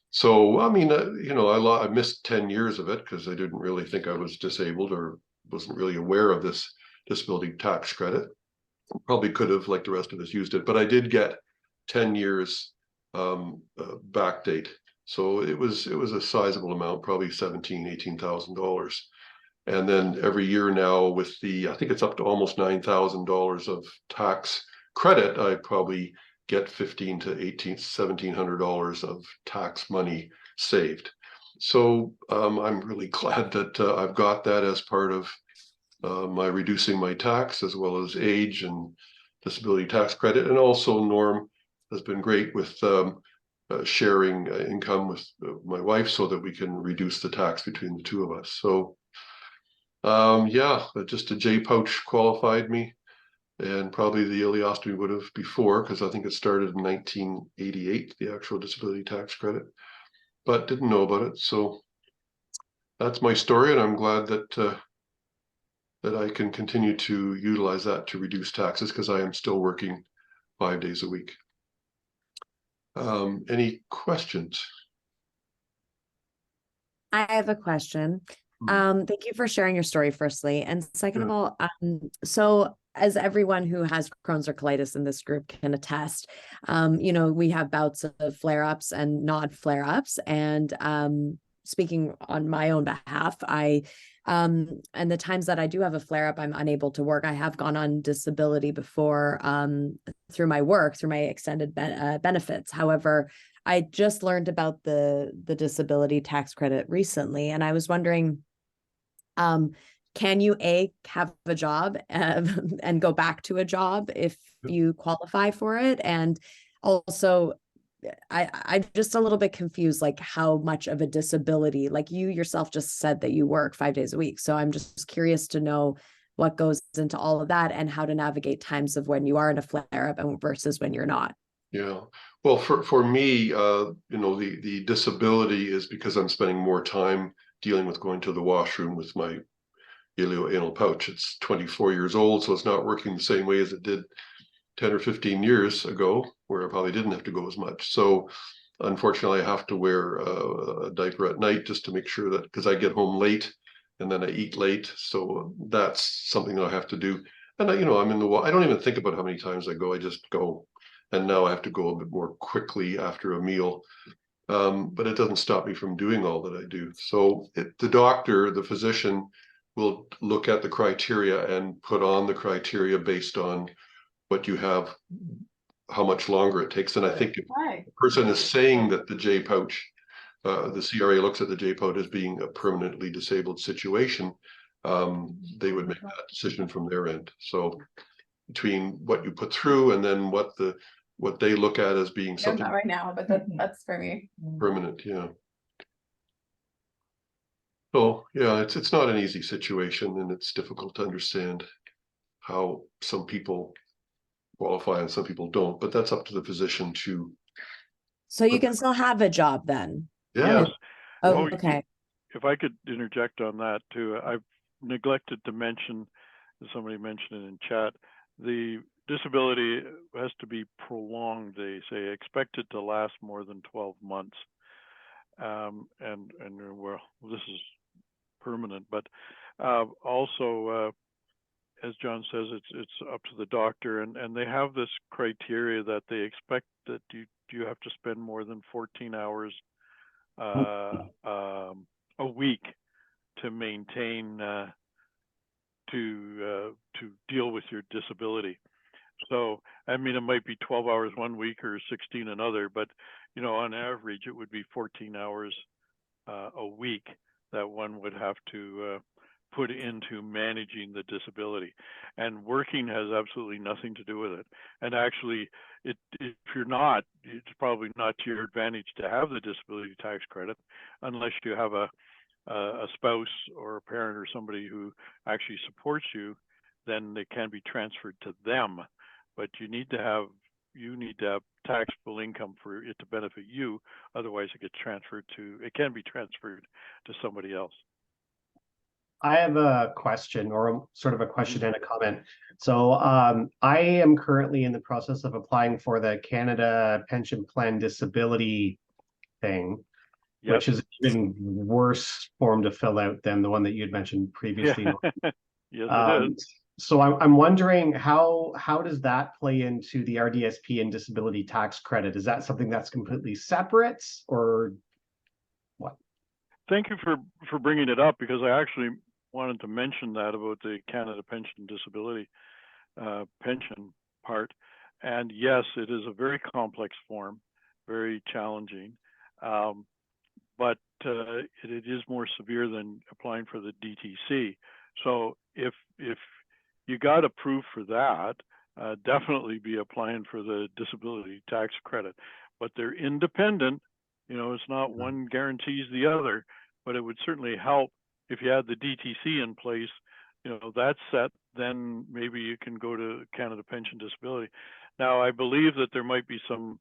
So, I mean, I missed 10 years of it because I didn't really think I was disabled, or wasn't really aware of this disability tax credit. Probably could have, like the rest of us, used it, but I did get 10 years back date. So it was a sizable amount, probably $18,000. And then every year now with I think it's up to almost $9,000 of tax credit, I probably get $1,500 to $1,700 of tax money saved. So I'm really glad that I've got that as part of my reducing my tax, as well as age and disability tax credit. And also Norm has been great with sharing income with my wife so that we can reduce the tax between the two of us. So yeah, just a J pouch qualified me, and probably the ileostomy would have before, because I think it started in 1988, the actual disability tax credit, but didn't know about it. So that's my story, and I'm glad that that I can continue to utilize that to reduce taxes, because I am still working 5 days a week. Any questions? I have a question. Thank you for sharing your story, firstly. And second of all, so as everyone who has Crohn's or colitis in this group can attest, we have bouts of flare-ups and not flare-ups. And speaking on my own behalf, I And the times that I do have a flare up, I'm unable to work. I have gone on disability before through my work, through my extended benefits. However, I just learned about the disability tax credit recently, and I was wondering, can you have a job and go back to a job if you qualify for it? And also, I'm just a little bit confused, like how much of a disability, like you yourself just said that you work 5 days a week. So I'm just curious to know what goes into all of that and how to navigate times of when you are in a flare up and versus when you're not. Yeah. Well, for me, you know, the disability is because I'm spending more time dealing with going to the washroom with my ilioanal pouch. It's 24 years old, so it's not working the same way as it did 10 or 15 years ago, where I probably didn't have to go as much. So unfortunately, I have to wear a diaper at night just to make sure that, because I get home late and then I eat late. So that's something that I have to do. And you know, I don't even think about how many times I go, I just go. And now I have to go a bit more quickly after a meal. But it doesn't stop me from doing all that I do. So the doctor, the physician, will look at the criteria and put on the criteria based on what you have, how much longer it takes. And I think if the person is saying that the J pouch, the CRA looks at the J pouch as being a permanently disabled situation, they would make that decision from their end. So between what you put through and then what they look at as being something not right now, but that's for me. permanent, yeah. So yeah, it's not an easy situation, and it's difficult to understand how some people qualify and some people don't, but that's up to the physician to. So you can still have a job then? Yeah. Oh, okay. If I could interject on that too, I've neglected to mention, somebody mentioned it in chat, the disability has to be prolonged. They say expected to last more than 12 months. And well, this is permanent, but also, as John says, it's up to the doctor, and they have this criteria that they expect that you have to spend more than 14 hours a week to maintain to deal with your disability. So I mean, it might be 12 hours one week or 16 another, but you know, on average, it would be 14 hours a week that one would have to put into managing the disability. And working has absolutely nothing to do with it. And actually, if you're not, it's probably not to your advantage to have the disability tax credit unless you have a spouse or a parent or somebody who actually supports you. Then it can be transferred to them. But you need to have taxable income for it to benefit you. Otherwise, it can be transferred to somebody else. I have a question, or sort of a question and a comment. So I am currently in the process of applying for the Canada Pension Plan Disability thing, which is an even worse form to fill out than the one that you had mentioned previously. Yes, it is. So I'm wondering how does that play into the RDSP and disability tax credit? Is that something that's completely separate, or what? Thank you for bringing it up, because I actually wanted to mention that about the Canada Pension Disability pension part. And yes, it is a very complex form, very challenging, but it is more severe than applying for the DTC. So if you got approved for that, definitely be applying for the disability tax credit. But they're independent. You know, it's not one guarantees the other, but it would certainly help if you had the DTC in place. You know, that's set, then maybe you can go to Canada Pension Disability. Now, I believe that there might be some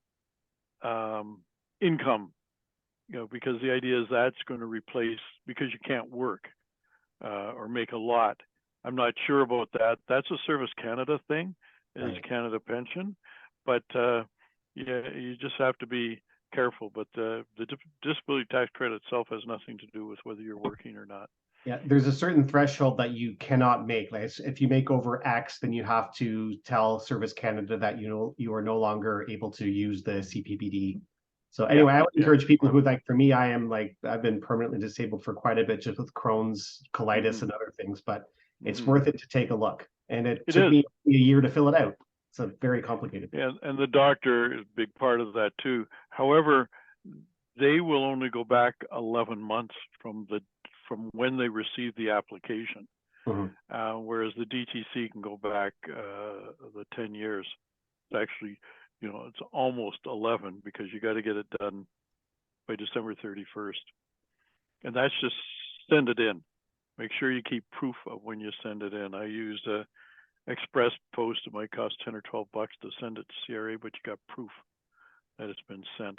income, you know, because the idea is that's going to replace, because you can't work or make a lot. I'm not sure about that. That's a Service Canada thing, is Canada Pension, but yeah, you just have to be careful. But the disability tax credit itself has nothing to do with whether you're working or not. Yeah, there's a certain threshold that you cannot make. Like if you make over X, then you have to tell Service Canada that you are no longer able to use the CPPD So anyway, I would encourage people who like, for me, I've been permanently disabled for quite a bit just with Crohn's, colitis and other things, but it's worth it to take a look. And it took me a year to fill it out. It's a very complicated thing. Yeah, and the doctor is a big part of that too. However, they will only go back 11 months from when they receive the application. Whereas the DTC can go back the 10 years. It's actually, it's almost 11 because you got to get it done by December 31st. And that's just send it in. Make sure you keep proof of when you send it in. I used a express post. It might cost 10 or 12 bucks to send it to CRA, but you got proof that it's been sent.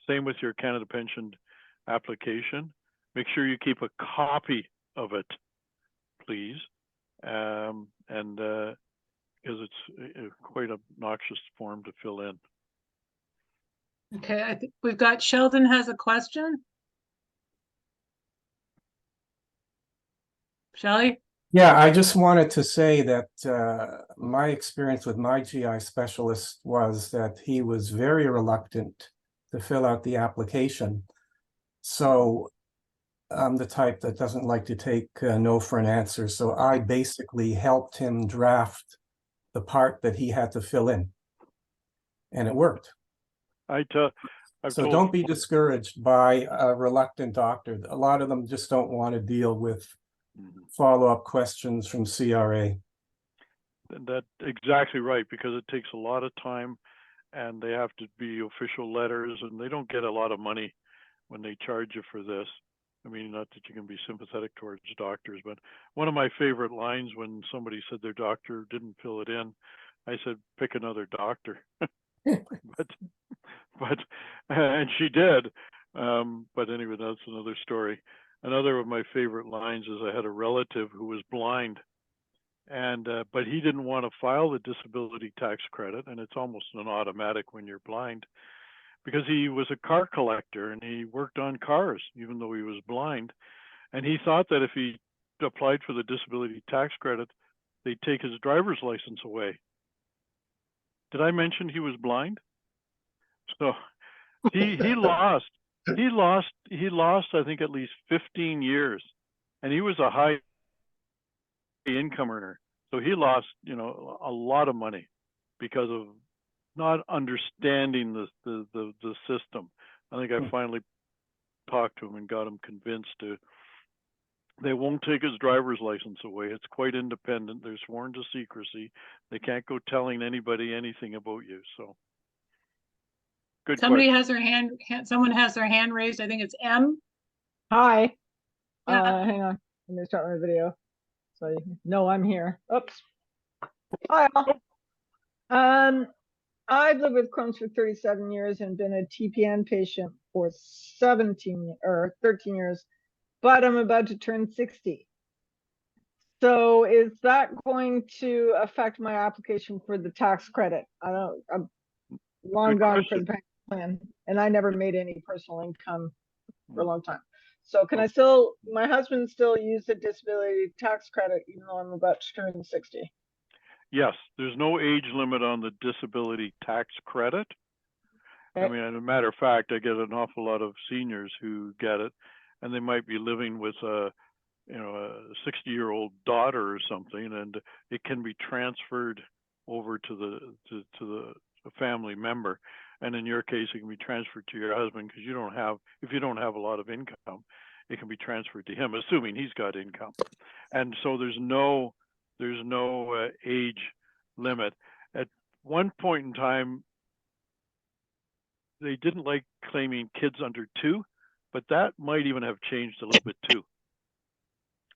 Same with your Canada Pension application. Make sure you keep a copy of it, please. Because it's quite a obnoxious form to fill in. Okay, I think we've got Sheldon has a question. Shelley? Yeah, I just wanted to say that my experience with my GI specialist was that he was very reluctant to fill out the application. So I'm the type that doesn't like to take no for an answer. So I basically helped him draft the part that he had to fill in. And it worked. So don't be discouraged by a reluctant doctor. A lot of them just don't want to deal with follow-up questions from CRA. That's exactly right, because it takes a lot of time and they have to be official letters and they don't get a lot of money when they charge you for this. I mean, not that you can be sympathetic towards doctors, but one of my favorite lines when somebody said their doctor didn't fill it in, I said, pick another doctor. but and she did. But anyway, that's another story. Another of my favorite lines is I had a relative who was blind, and but he didn't want to file the disability tax credit, and it's almost an automatic when you're blind, because he was a car collector and he worked on cars even though he was blind, and he thought that if he applied for the disability tax credit, they'd take his driver's license away. Did I mention he was blind? So he lost I think at least 15 years, and he was a high income earner, so he lost a lot of money because of not understanding the system. I think I finally talked to him and got him convinced they won't take his driver's license away. It's quite independent. They're sworn to secrecy. They can't go telling anybody anything about you. So good. Somebody has their hand. Someone has their hand raised. I think it's M. Hi. Yeah. Hang on. Let me start my video. So you can know I'm here. Oops. Hi all. I've lived with Crohn's for 37 years and been a TPN patient for 17 or 13 years, but I'm about to turn 60. So is that going to affect my application for the tax credit? I'm long gone for the pension plan, and I never made any personal income for a long time. So can I still, my husband still use the disability tax credit even though I'm about to turn 60? Yes, there's no age limit on the disability tax credit. Okay. I mean, as a matter of fact, I get an awful lot of seniors who get it, and they might be living with a 60-year-old daughter or something, and it can be transferred over to the family member. And in your case, it can be transferred to your husband because if you don't have a lot of income, it can be transferred to him, assuming he's got income. And so there's no age limit. At one point in time, they didn't like claiming kids under 2, but that might even have changed a little bit too.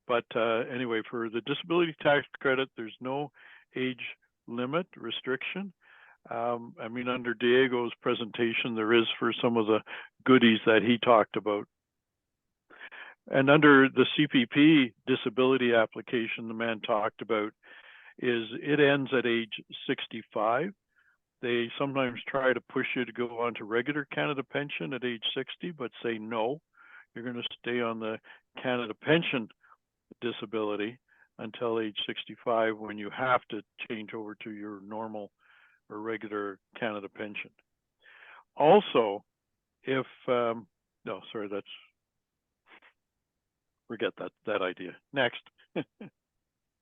But anyway, for the disability tax credit, there's no age limit restriction. I mean, under Diego's presentation, there is for some of the goodies that he talked about. And under the CPP disability application the man talked about, it ends at age 65. They sometimes try to push you to go on to regular Canada pension at age 60, but say no, you're going to stay on the Canada pension disability until age 65 when you have to change over to your normal or regular Canada pension. Also, if, no, sorry, forget that idea. Next.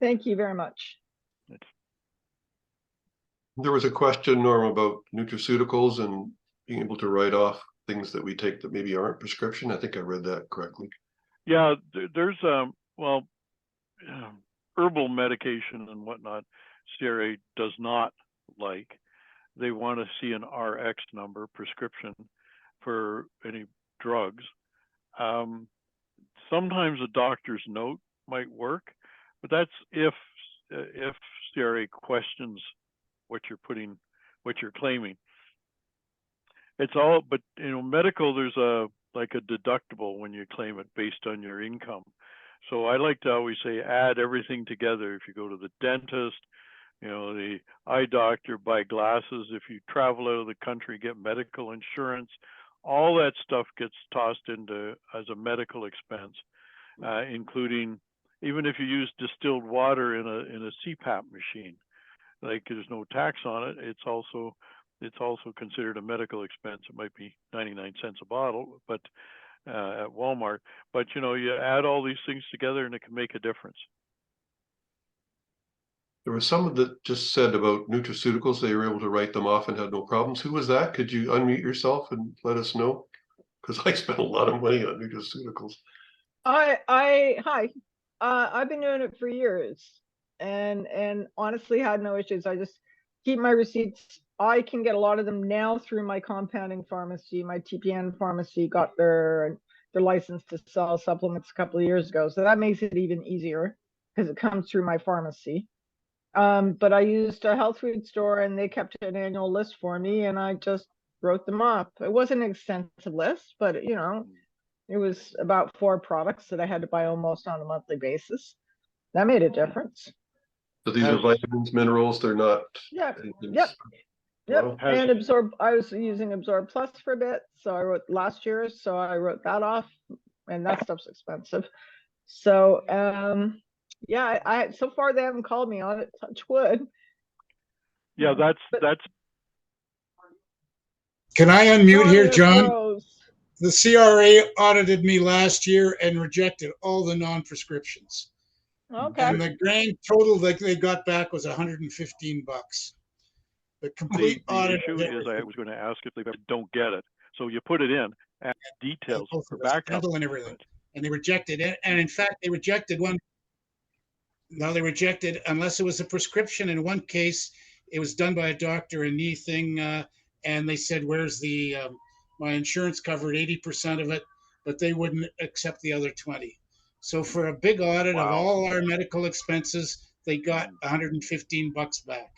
Thank you very much. There was a question, Norm, about nutraceuticals and being able to write off things that we take that maybe aren't prescription. I think I read that correctly. Yeah, there's herbal medication and whatnot, CRA does not like. They want to see an RX number, prescription, for any drugs. Sometimes a doctor's note might work, but that's if CRA questions what you're claiming. It's all, but medical, there's like a deductible when you claim it based on your income. So I like to always say add everything together. If you go to the dentist, the eye doctor, buy glasses, if you travel out of the country, get medical insurance, all that stuff gets tossed into as a medical expense, including even if you use distilled water in a CPAP machine, like there's no tax on it. It's also considered a medical expense. It might be 99 cents a bottle, but at Walmart. But you add all these things together, and it can make a difference. There was someone that just said about nutraceuticals, they were able to write them off and had no problems. Who was that? Could you unmute yourself and let us know? Because I spent a lot of money on nutraceuticals. Hi. I've been doing it for years and honestly had no issues. I just keep my receipts. I can get a lot of them now through my compounding pharmacy. My TPN pharmacy got their license to sell supplements a couple of years ago. So that makes it even easier because it comes through my pharmacy. But I used a health food store and they kept an annual list for me and I just wrote them up. It wasn't an extensive list, but it was about 4 products that I had to buy almost on a monthly basis. That made a difference. So these are vitamins, minerals, they're not. Yep. Wow. And I was using Absorb Plus for a bit. So I wrote last year, so I wrote that off and that stuff's expensive. So yeah, I so far they haven't called me on it, touch wood. Yeah, that's Can I unmute here, John? Froze. The CRA audited me last year and rejected all the non-prescriptions. Okay. And the grand total that they got back was $115. The complete audit. The issue is I was going to ask if they don't get it. So you put it in, add details for backup. And everything. And they rejected it. And in fact, they rejected one. No, they rejected, unless it was a prescription. In one case, it was done by a doctor, a knee thing. And they said, where's the, my insurance covered 80% of it, but they wouldn't accept the other 20. So for a big audit of all our medical expenses, they got $115 back.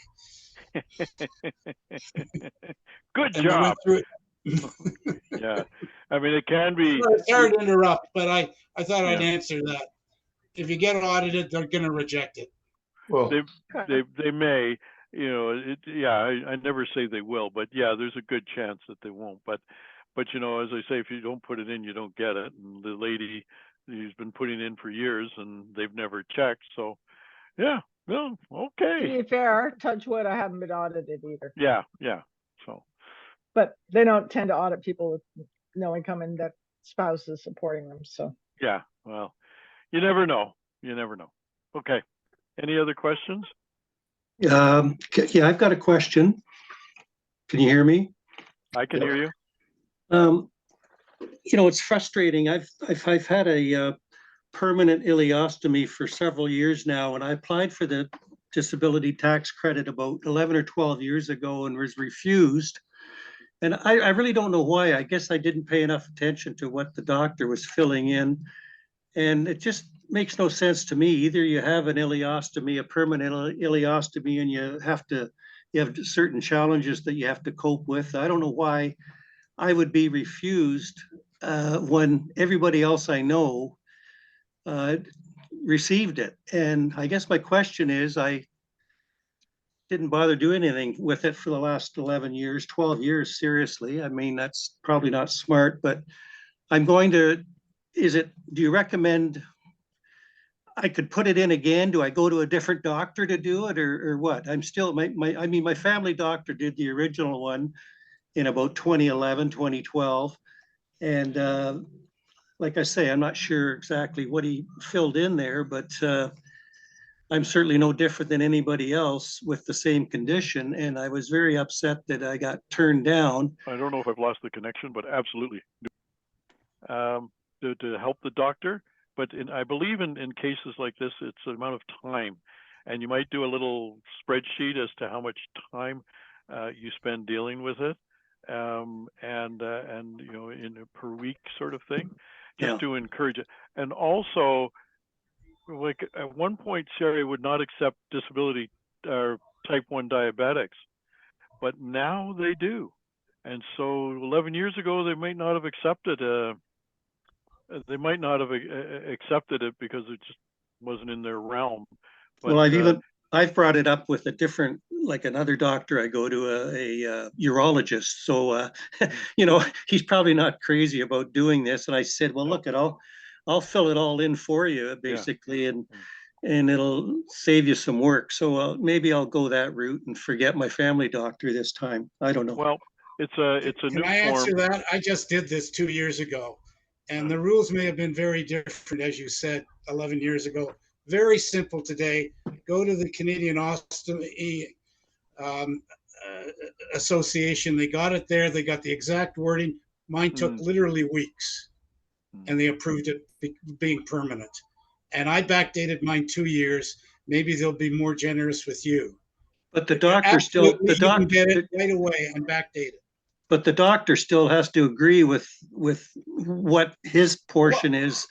Good job. Yeah, I mean, it can be. Sorry to interrupt, but I thought I'd answer that. If you get audited, they're going to reject it. Well, they may. I never say they will, but yeah, there's a good chance that they won't. But as I say, if you don't put it in, you don't get it. And the lady who's been putting in for years, and they've never checked. So, yeah, well, okay. To be fair, touch wood, I haven't been audited either. Yeah. So, but they don't tend to audit people with no income and that spouse is supporting them. So yeah, well, you never know. Okay. Any other questions? Yeah, I've got a question. Can you hear me? I can hear you. It's frustrating. I've had a permanent ileostomy for several years now, and I applied for the disability tax credit about 11 or 12 years ago and was refused. And I really don't know why. I guess I didn't pay enough attention to what the doctor was filling in. And it just makes no sense to me. Either you have an ileostomy, a permanent ileostomy, and you have certain challenges that you have to cope with. I don't know why I would be refused when everybody else I know received it. And I guess my question is, I didn't bother doing anything with it for the last 12 years, seriously. I mean, that's probably not smart, but I'm going to, do you recommend I could put it in again? Do I go to a different doctor to do it or what? I'm still, my family doctor did the original one in about 2011, 2012. And like I say, I'm not sure exactly what he filled in there, but I'm certainly no different than anybody else with the same condition. And I was very upset that I got turned down. I don't know if I've lost the connection, but absolutely. To help the doctor. But I believe in cases like this, it's the amount of time. And you might do a little spreadsheet as to how much time you spend dealing with it. And you know, in a per week sort of thing, just to encourage it. And also, like at one point, CRA would not accept disability or type 1 diabetics, but now they do. And so 11 years ago, they might not have accepted accepted it because it just wasn't in their realm. But, well, I've brought it up with a different, like another doctor. I go to a urologist. So, you know, he's probably not crazy about doing this. And I said, well, look, I'll fill it all in for you basically. And it'll save you some work. So maybe I'll go that route and forget my family doctor this time. I don't know. Well, it's a new Can I form. answer that? I just did this 2 years ago, and the rules may have been very different, as you said, 11 years ago. Very simple today. Go to the Canadian Ostomy Association. They got it there. They got the exact wording. Mine took literally weeks, and they approved it being permanent. And I backdated mine 2 years. Maybe they'll be more generous with you. But the doctor still, Absolutely, you can get it right away and backdate it. But the doctor still has to agree with what his portion is.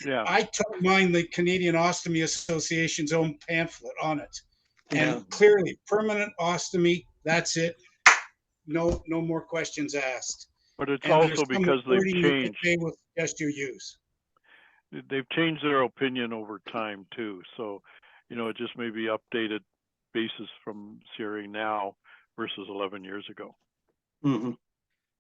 Yeah. I took mine, the Canadian Ostomy Association's own pamphlet on it. And clearly, permanent ostomy, that's it. No more questions asked. But it's and also because they've changed. They will suggest you use. They've changed their opinion over time too. So, you know, it just may be updated basis from CRA now versus 11 years ago. Mm-hmm.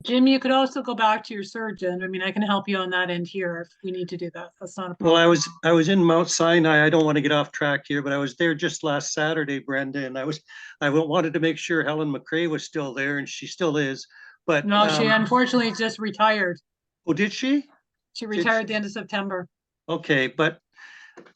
Jim, you could also go back to your surgeon. I mean, I can help you on that end here if we need to do that. That's not a problem. Well, I was in Mount Sinai. I don't want to get off track here, but I was there just last Saturday, Brenda, and I wanted to make sure Helen McRae was still there, and she still is. But no, she unfortunately just retired. Oh, did she? She retired at the end of September. Okay, but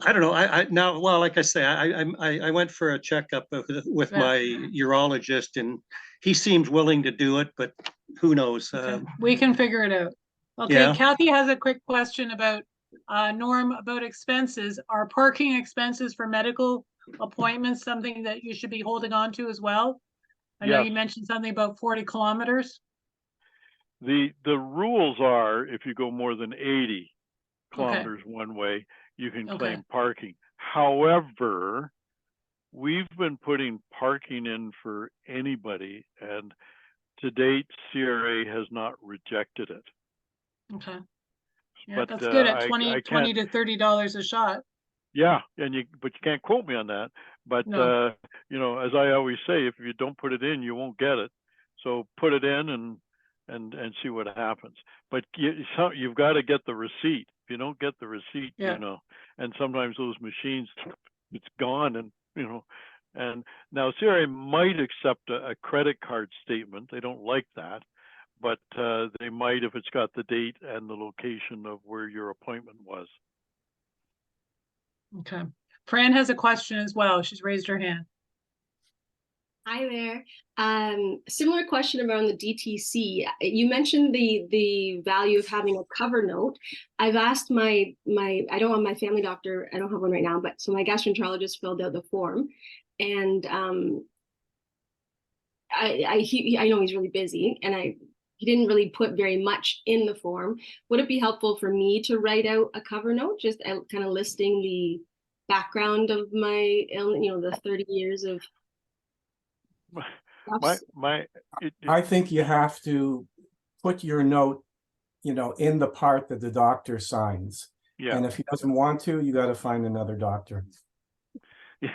I don't know. I now, well, like I say, I went for a checkup with my urologist, and he seemed willing to do it, but who knows? Okay. We can figure it out. Okay, Kathy has a quick question about Norm, about expenses. Are parking expenses for medical appointments something that you should be holding on to as well? I know you mentioned something about 40 kilometers. The rules are if you go more than 80 kilometers one way, you can claim parking. However, we've been putting parking in for anybody, and to date, CRA has not rejected it. Okay. Yeah, But that's good at $20 to $30 a shot. Yeah, but you can't quote me on that. But you know, as I always say, if you don't put it in, you won't get it. So put it in and see what happens. But you've got to get the receipt. If you don't get the receipt, you know, and sometimes those machines, it's gone, and you know, and now CRA might accept a credit card statement. They don't like that, but they might if it's got the date and the location of where your appointment was. Okay. Fran has a question as well. She's raised her hand. Hi there. Similar question around the DTC. You mentioned the value of having a cover note. I've asked my I don't have my family doctor, I don't have one right now, but so my gastroenterologist filled out the form, and I know he's really busy, and he didn't really put very much in the form. Would it be helpful for me to write out a cover note, just kind of listing the background of my illness, you know, the 30 years of I think you have to put your note, you know, in the part that the doctor signs. Yeah. And if he doesn't want to, you got to find another doctor. Yeah,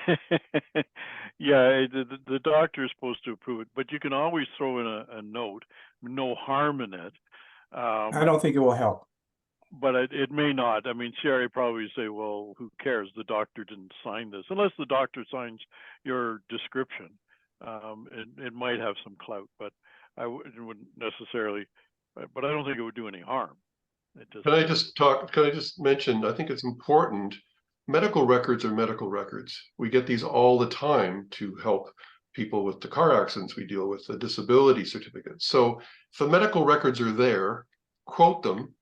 the doctor is supposed to approve it, but you can always throw in a note, no harm in it. I don't think it will help. But it may not. I mean, CRA probably say, well, who cares? The doctor didn't sign this. Unless the doctor signs your description, it might have some clout, but I wouldn't necessarily but I don't think it would do any harm. It just, Can I just mention, I think it's important, medical records are medical records. We get these all the time to help people with the car accidents we deal with, the disability certificates. So if the medical records are there, quote them.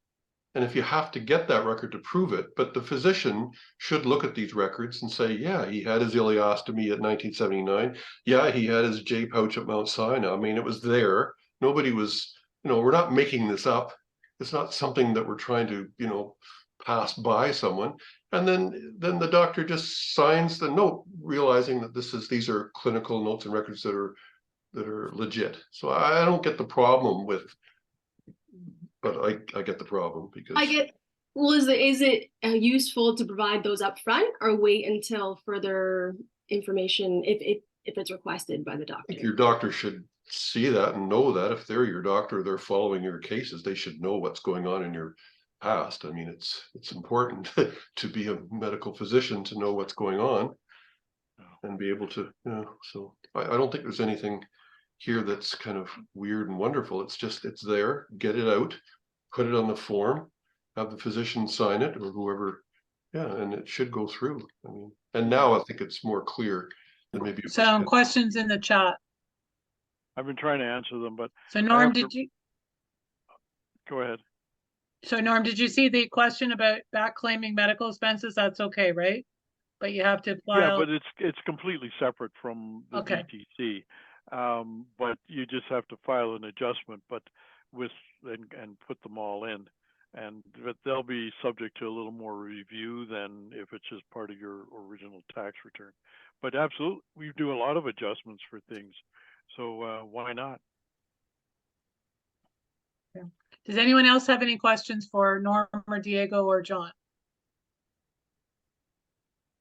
And if you have to get that record to prove it, but the physician should look at these records and say, yeah, he had his ileostomy at 1979. Yeah, he had his J pouch at Mount Sinai. I mean, it was there. Nobody was, we're not making this up. It's not something that we're trying to, pass by someone. And then the doctor just signs the note, realizing that these are clinical notes and records that are legit. So I don't get the problem with, but I get the problem because well, is it useful to provide those up front or wait until further information if it's requested by the doctor? I think your doctor should see that and know that. If they're your doctor, they're following your cases, they should know what's going on in your past. I mean, it's important to be a medical physician to know what's going on and be able to, so I don't think there's anything here that's kind of weird and wonderful. It's just, it's there, get it out, put it on the form, have the physician sign it or whoever, and it should go through. I mean, and now I think it's more clear than maybe. Some questions in the chat. I've been trying to answer them, but. So Norm, Go ahead. So Norm, did you see the question about back claiming medical expenses? That's okay, right? But you have to file. Yeah, but it's completely separate from the Okay. DTC. But you just have to file an adjustment, but and put them all in, but they'll be subject to a little more review than if it's just part of your original tax return. But absolutely, we do a lot of adjustments for things, so why not? Okay. Does anyone else have any questions for Norm or Diego or John?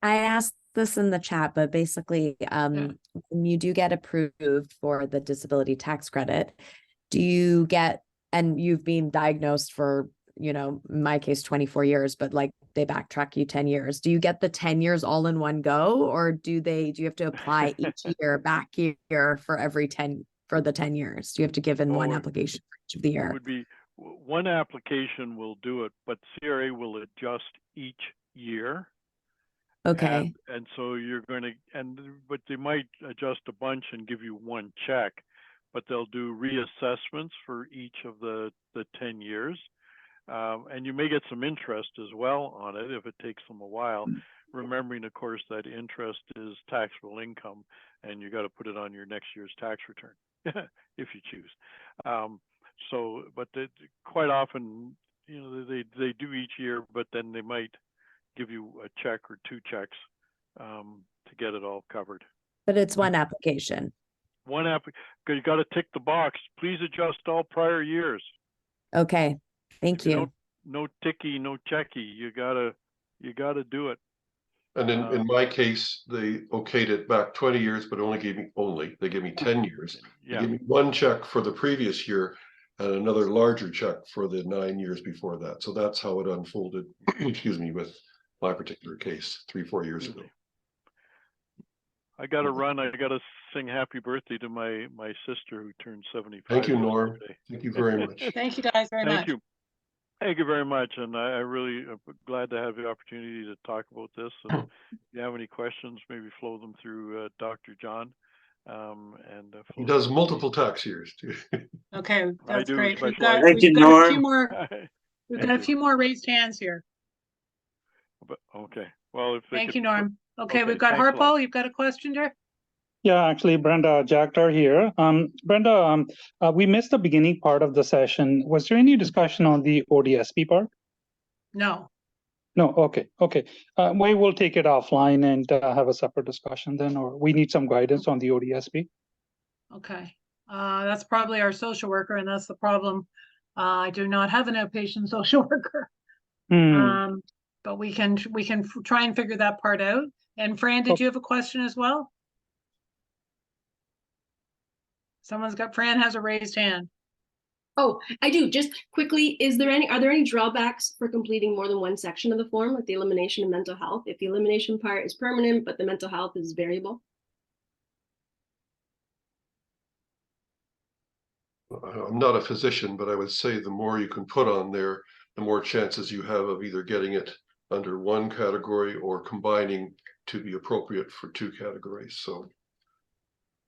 I asked this in the chat, but basically, when you do get approved for the disability tax credit, do you get, and you've been diagnosed for, in my case, 24 years, but like they backtrack you 10 years. Do you get the 10 years all in one go, or do you have to apply each back year for the 10 years? Do you have to give in one application for each of the year? It would be one application will do it, but CRA will adjust each year. Okay. And so you're going to, but they might adjust a bunch and give you one check, but they'll do reassessments for each of the 10 years. And you may get some interest as well on it if it takes them a while. Remembering, of course, that interest is taxable income and you got to put it on your next year's tax return if you choose. But quite often, they do each year, but then they might give you a check or two checks to get it all covered. But it's one application. Because you got to tick the box. Please adjust all prior years. Okay, thank you. No ticky, no checky. You gotta do it. And in my case, they okayed it back 20 years, but they gave me 10 years. Yeah. They gave me one check for the previous year and another larger check for the 9 years before that. So that's how it unfolded, excuse me, with my particular case 3-4 years ago. I got to run. I got to sing happy birthday to my sister who turned 75. Thank you, Norm. Thank you very much. Thank you guys very much. Thank you. Thank you very much. And I really am glad to have the opportunity to talk about this. And if you have any questions, maybe flow them through Dr. John. He does multiple tax years too. Okay, that's great. We've Thank got you, a few Norm. more. We've got a few more raised hands here. But, okay. Well, Thank you, Norm. Okay, we've got thanks a lot. Harpal. You've got a question, dear? Yeah, actually, Brenda Jactar here. Brenda, we missed the beginning part of the session. Was there any discussion on the ODSP part? No. No, okay. We will take it offline and have a separate discussion then, or we need some guidance on the ODSP. Okay. That's probably our social worker, and that's the problem. I do not have an outpatient social worker. But we can try and figure that part out. And Fran, did you have a question as well? Fran has a raised hand. Oh, I do. Just quickly, are there any drawbacks for completing more than one section of the form, like the elimination and mental health, if the elimination part is permanent, but the mental health is variable? I'm not a physician, but I would say the more you can put on there, the more chances you have of either getting it under one category or combining to be appropriate for two categories. So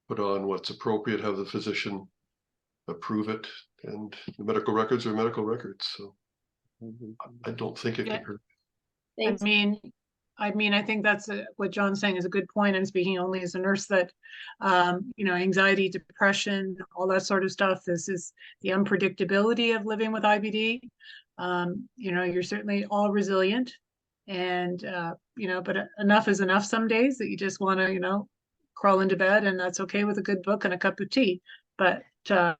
put on what's appropriate, have the physician approve it, and the medical records are medical records. So I don't think it can hurt. I think that's what John's saying is a good point. And speaking only as a nurse, that anxiety, depression, all that sort of stuff. This is the unpredictability of living with IBD. You're certainly all resilient, and but enough is enough some days that you just want to crawl into bed, and that's okay with a good book and a cup of tea. But I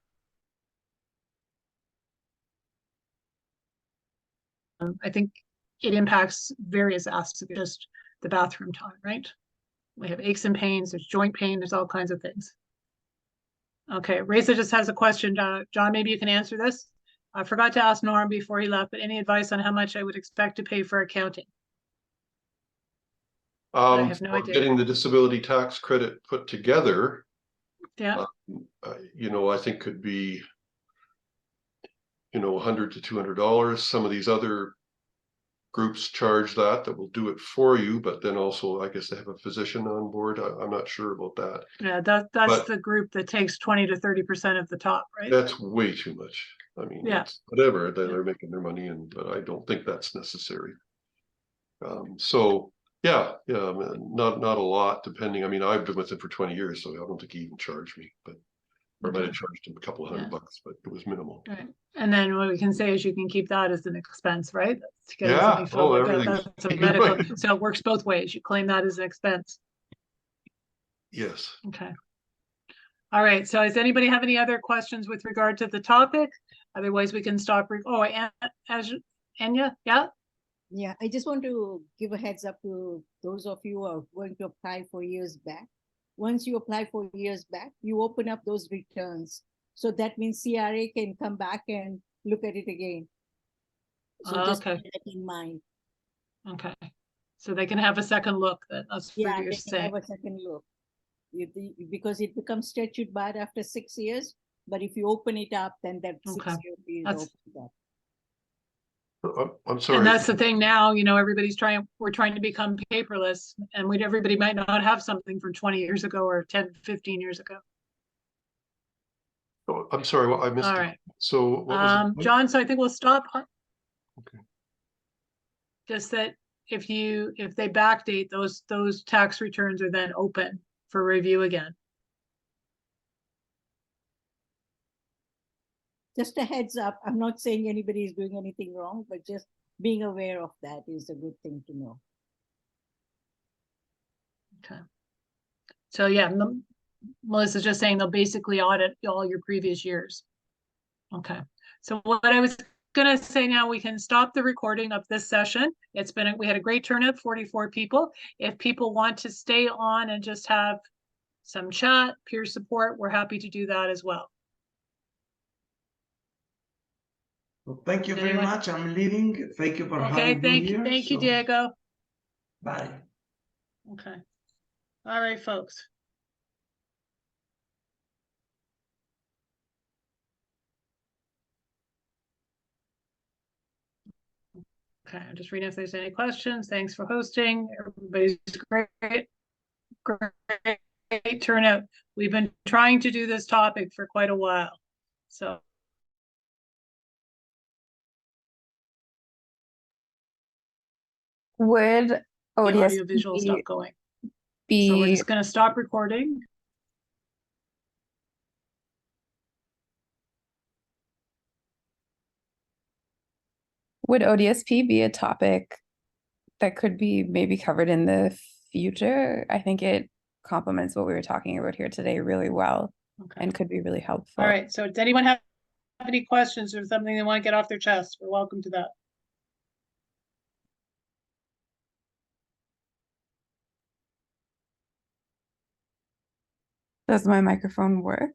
think it impacts various aspects of just the bathroom time, right? We have aches and pains, there's joint pain, there's all kinds of things. Okay, Reza just has a question. John, maybe you can answer this. I forgot to ask Norm before he left, but any advice on how much I would expect to pay for accounting? I have no idea. Getting the disability tax credit put together, yeah, I think could be, $100 to $200. Some of these other groups charge that will do it for you, but then also I guess they have a physician on board. I'm not sure about that. Yeah, that's the group that takes 20 to 30% of the top, right? That's way too much. I mean, yeah, whatever, they're making their money, but I don't think that's necessary. So yeah, not a lot, depending. I mean, I've been with him for 20 years, so I don't think he even charged me, but I might have charged him a couple of $100, but it was minimal. Right. And then what we can say is you can keep that as an expense, right? Yeah. Oh, everything. That's a medical. So it works both ways. You claim that as an expense. Yes. Okay. All right. So does anybody have any other questions with regard to the topic? Otherwise, we can stop. Anya, yeah? Yeah, I just want to give a heads up to those of you who are going to apply for years back. Once you apply for years back, you open up those returns. So that means CRA can come back and look at it again. So just keep that in mind. Okay. So they can have a second look. That's what you're saying. Have a second look. Because it becomes statute barred after 6 years. But if you open it up, then that 6 year period opens up. I'm sorry. And that's the thing now, we're trying to become paperless, and everybody might not have something from 20 years ago or 10, 15 years ago. Oh, I'm sorry, I missed. All right. So what was John, so I think we'll stop. Okay. Just that if they backdate, those tax returns are then open for review again. Just a heads up. I'm not saying anybody is doing anything wrong, but just being aware of that is a good thing to know. Okay. So yeah, Melissa's just saying they'll basically audit all your previous years. Okay. So what I was gonna say now, we can stop the recording of this session. We had a great turnout, 44 people. If people want to stay on and just have some chat, peer support, we're happy to do that as well. Well, thank you very much. I'm leaving. Thank you for having me here. Thank you, Diego. Bye. Okay. All right, folks. Okay, I'm just reading if there's any questions. Thanks for hosting. Everybody's great turnout. We've been trying to do this topic for quite a while. So would ODS audio visual stop going? So we're be just going to stop recording. would ODSP be a topic that could be maybe covered in the future? I think it complements what we were talking about here today really well, and could be really helpful. All right. So does anyone have any questions or something they want to get off their chest? We're welcome to that. Does my microphone work?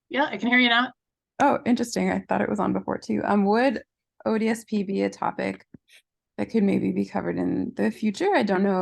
Yeah, I can hear you now. Oh, interesting. I thought it was on before too. Would ODSP be a topic that could maybe be covered in the future? I don't know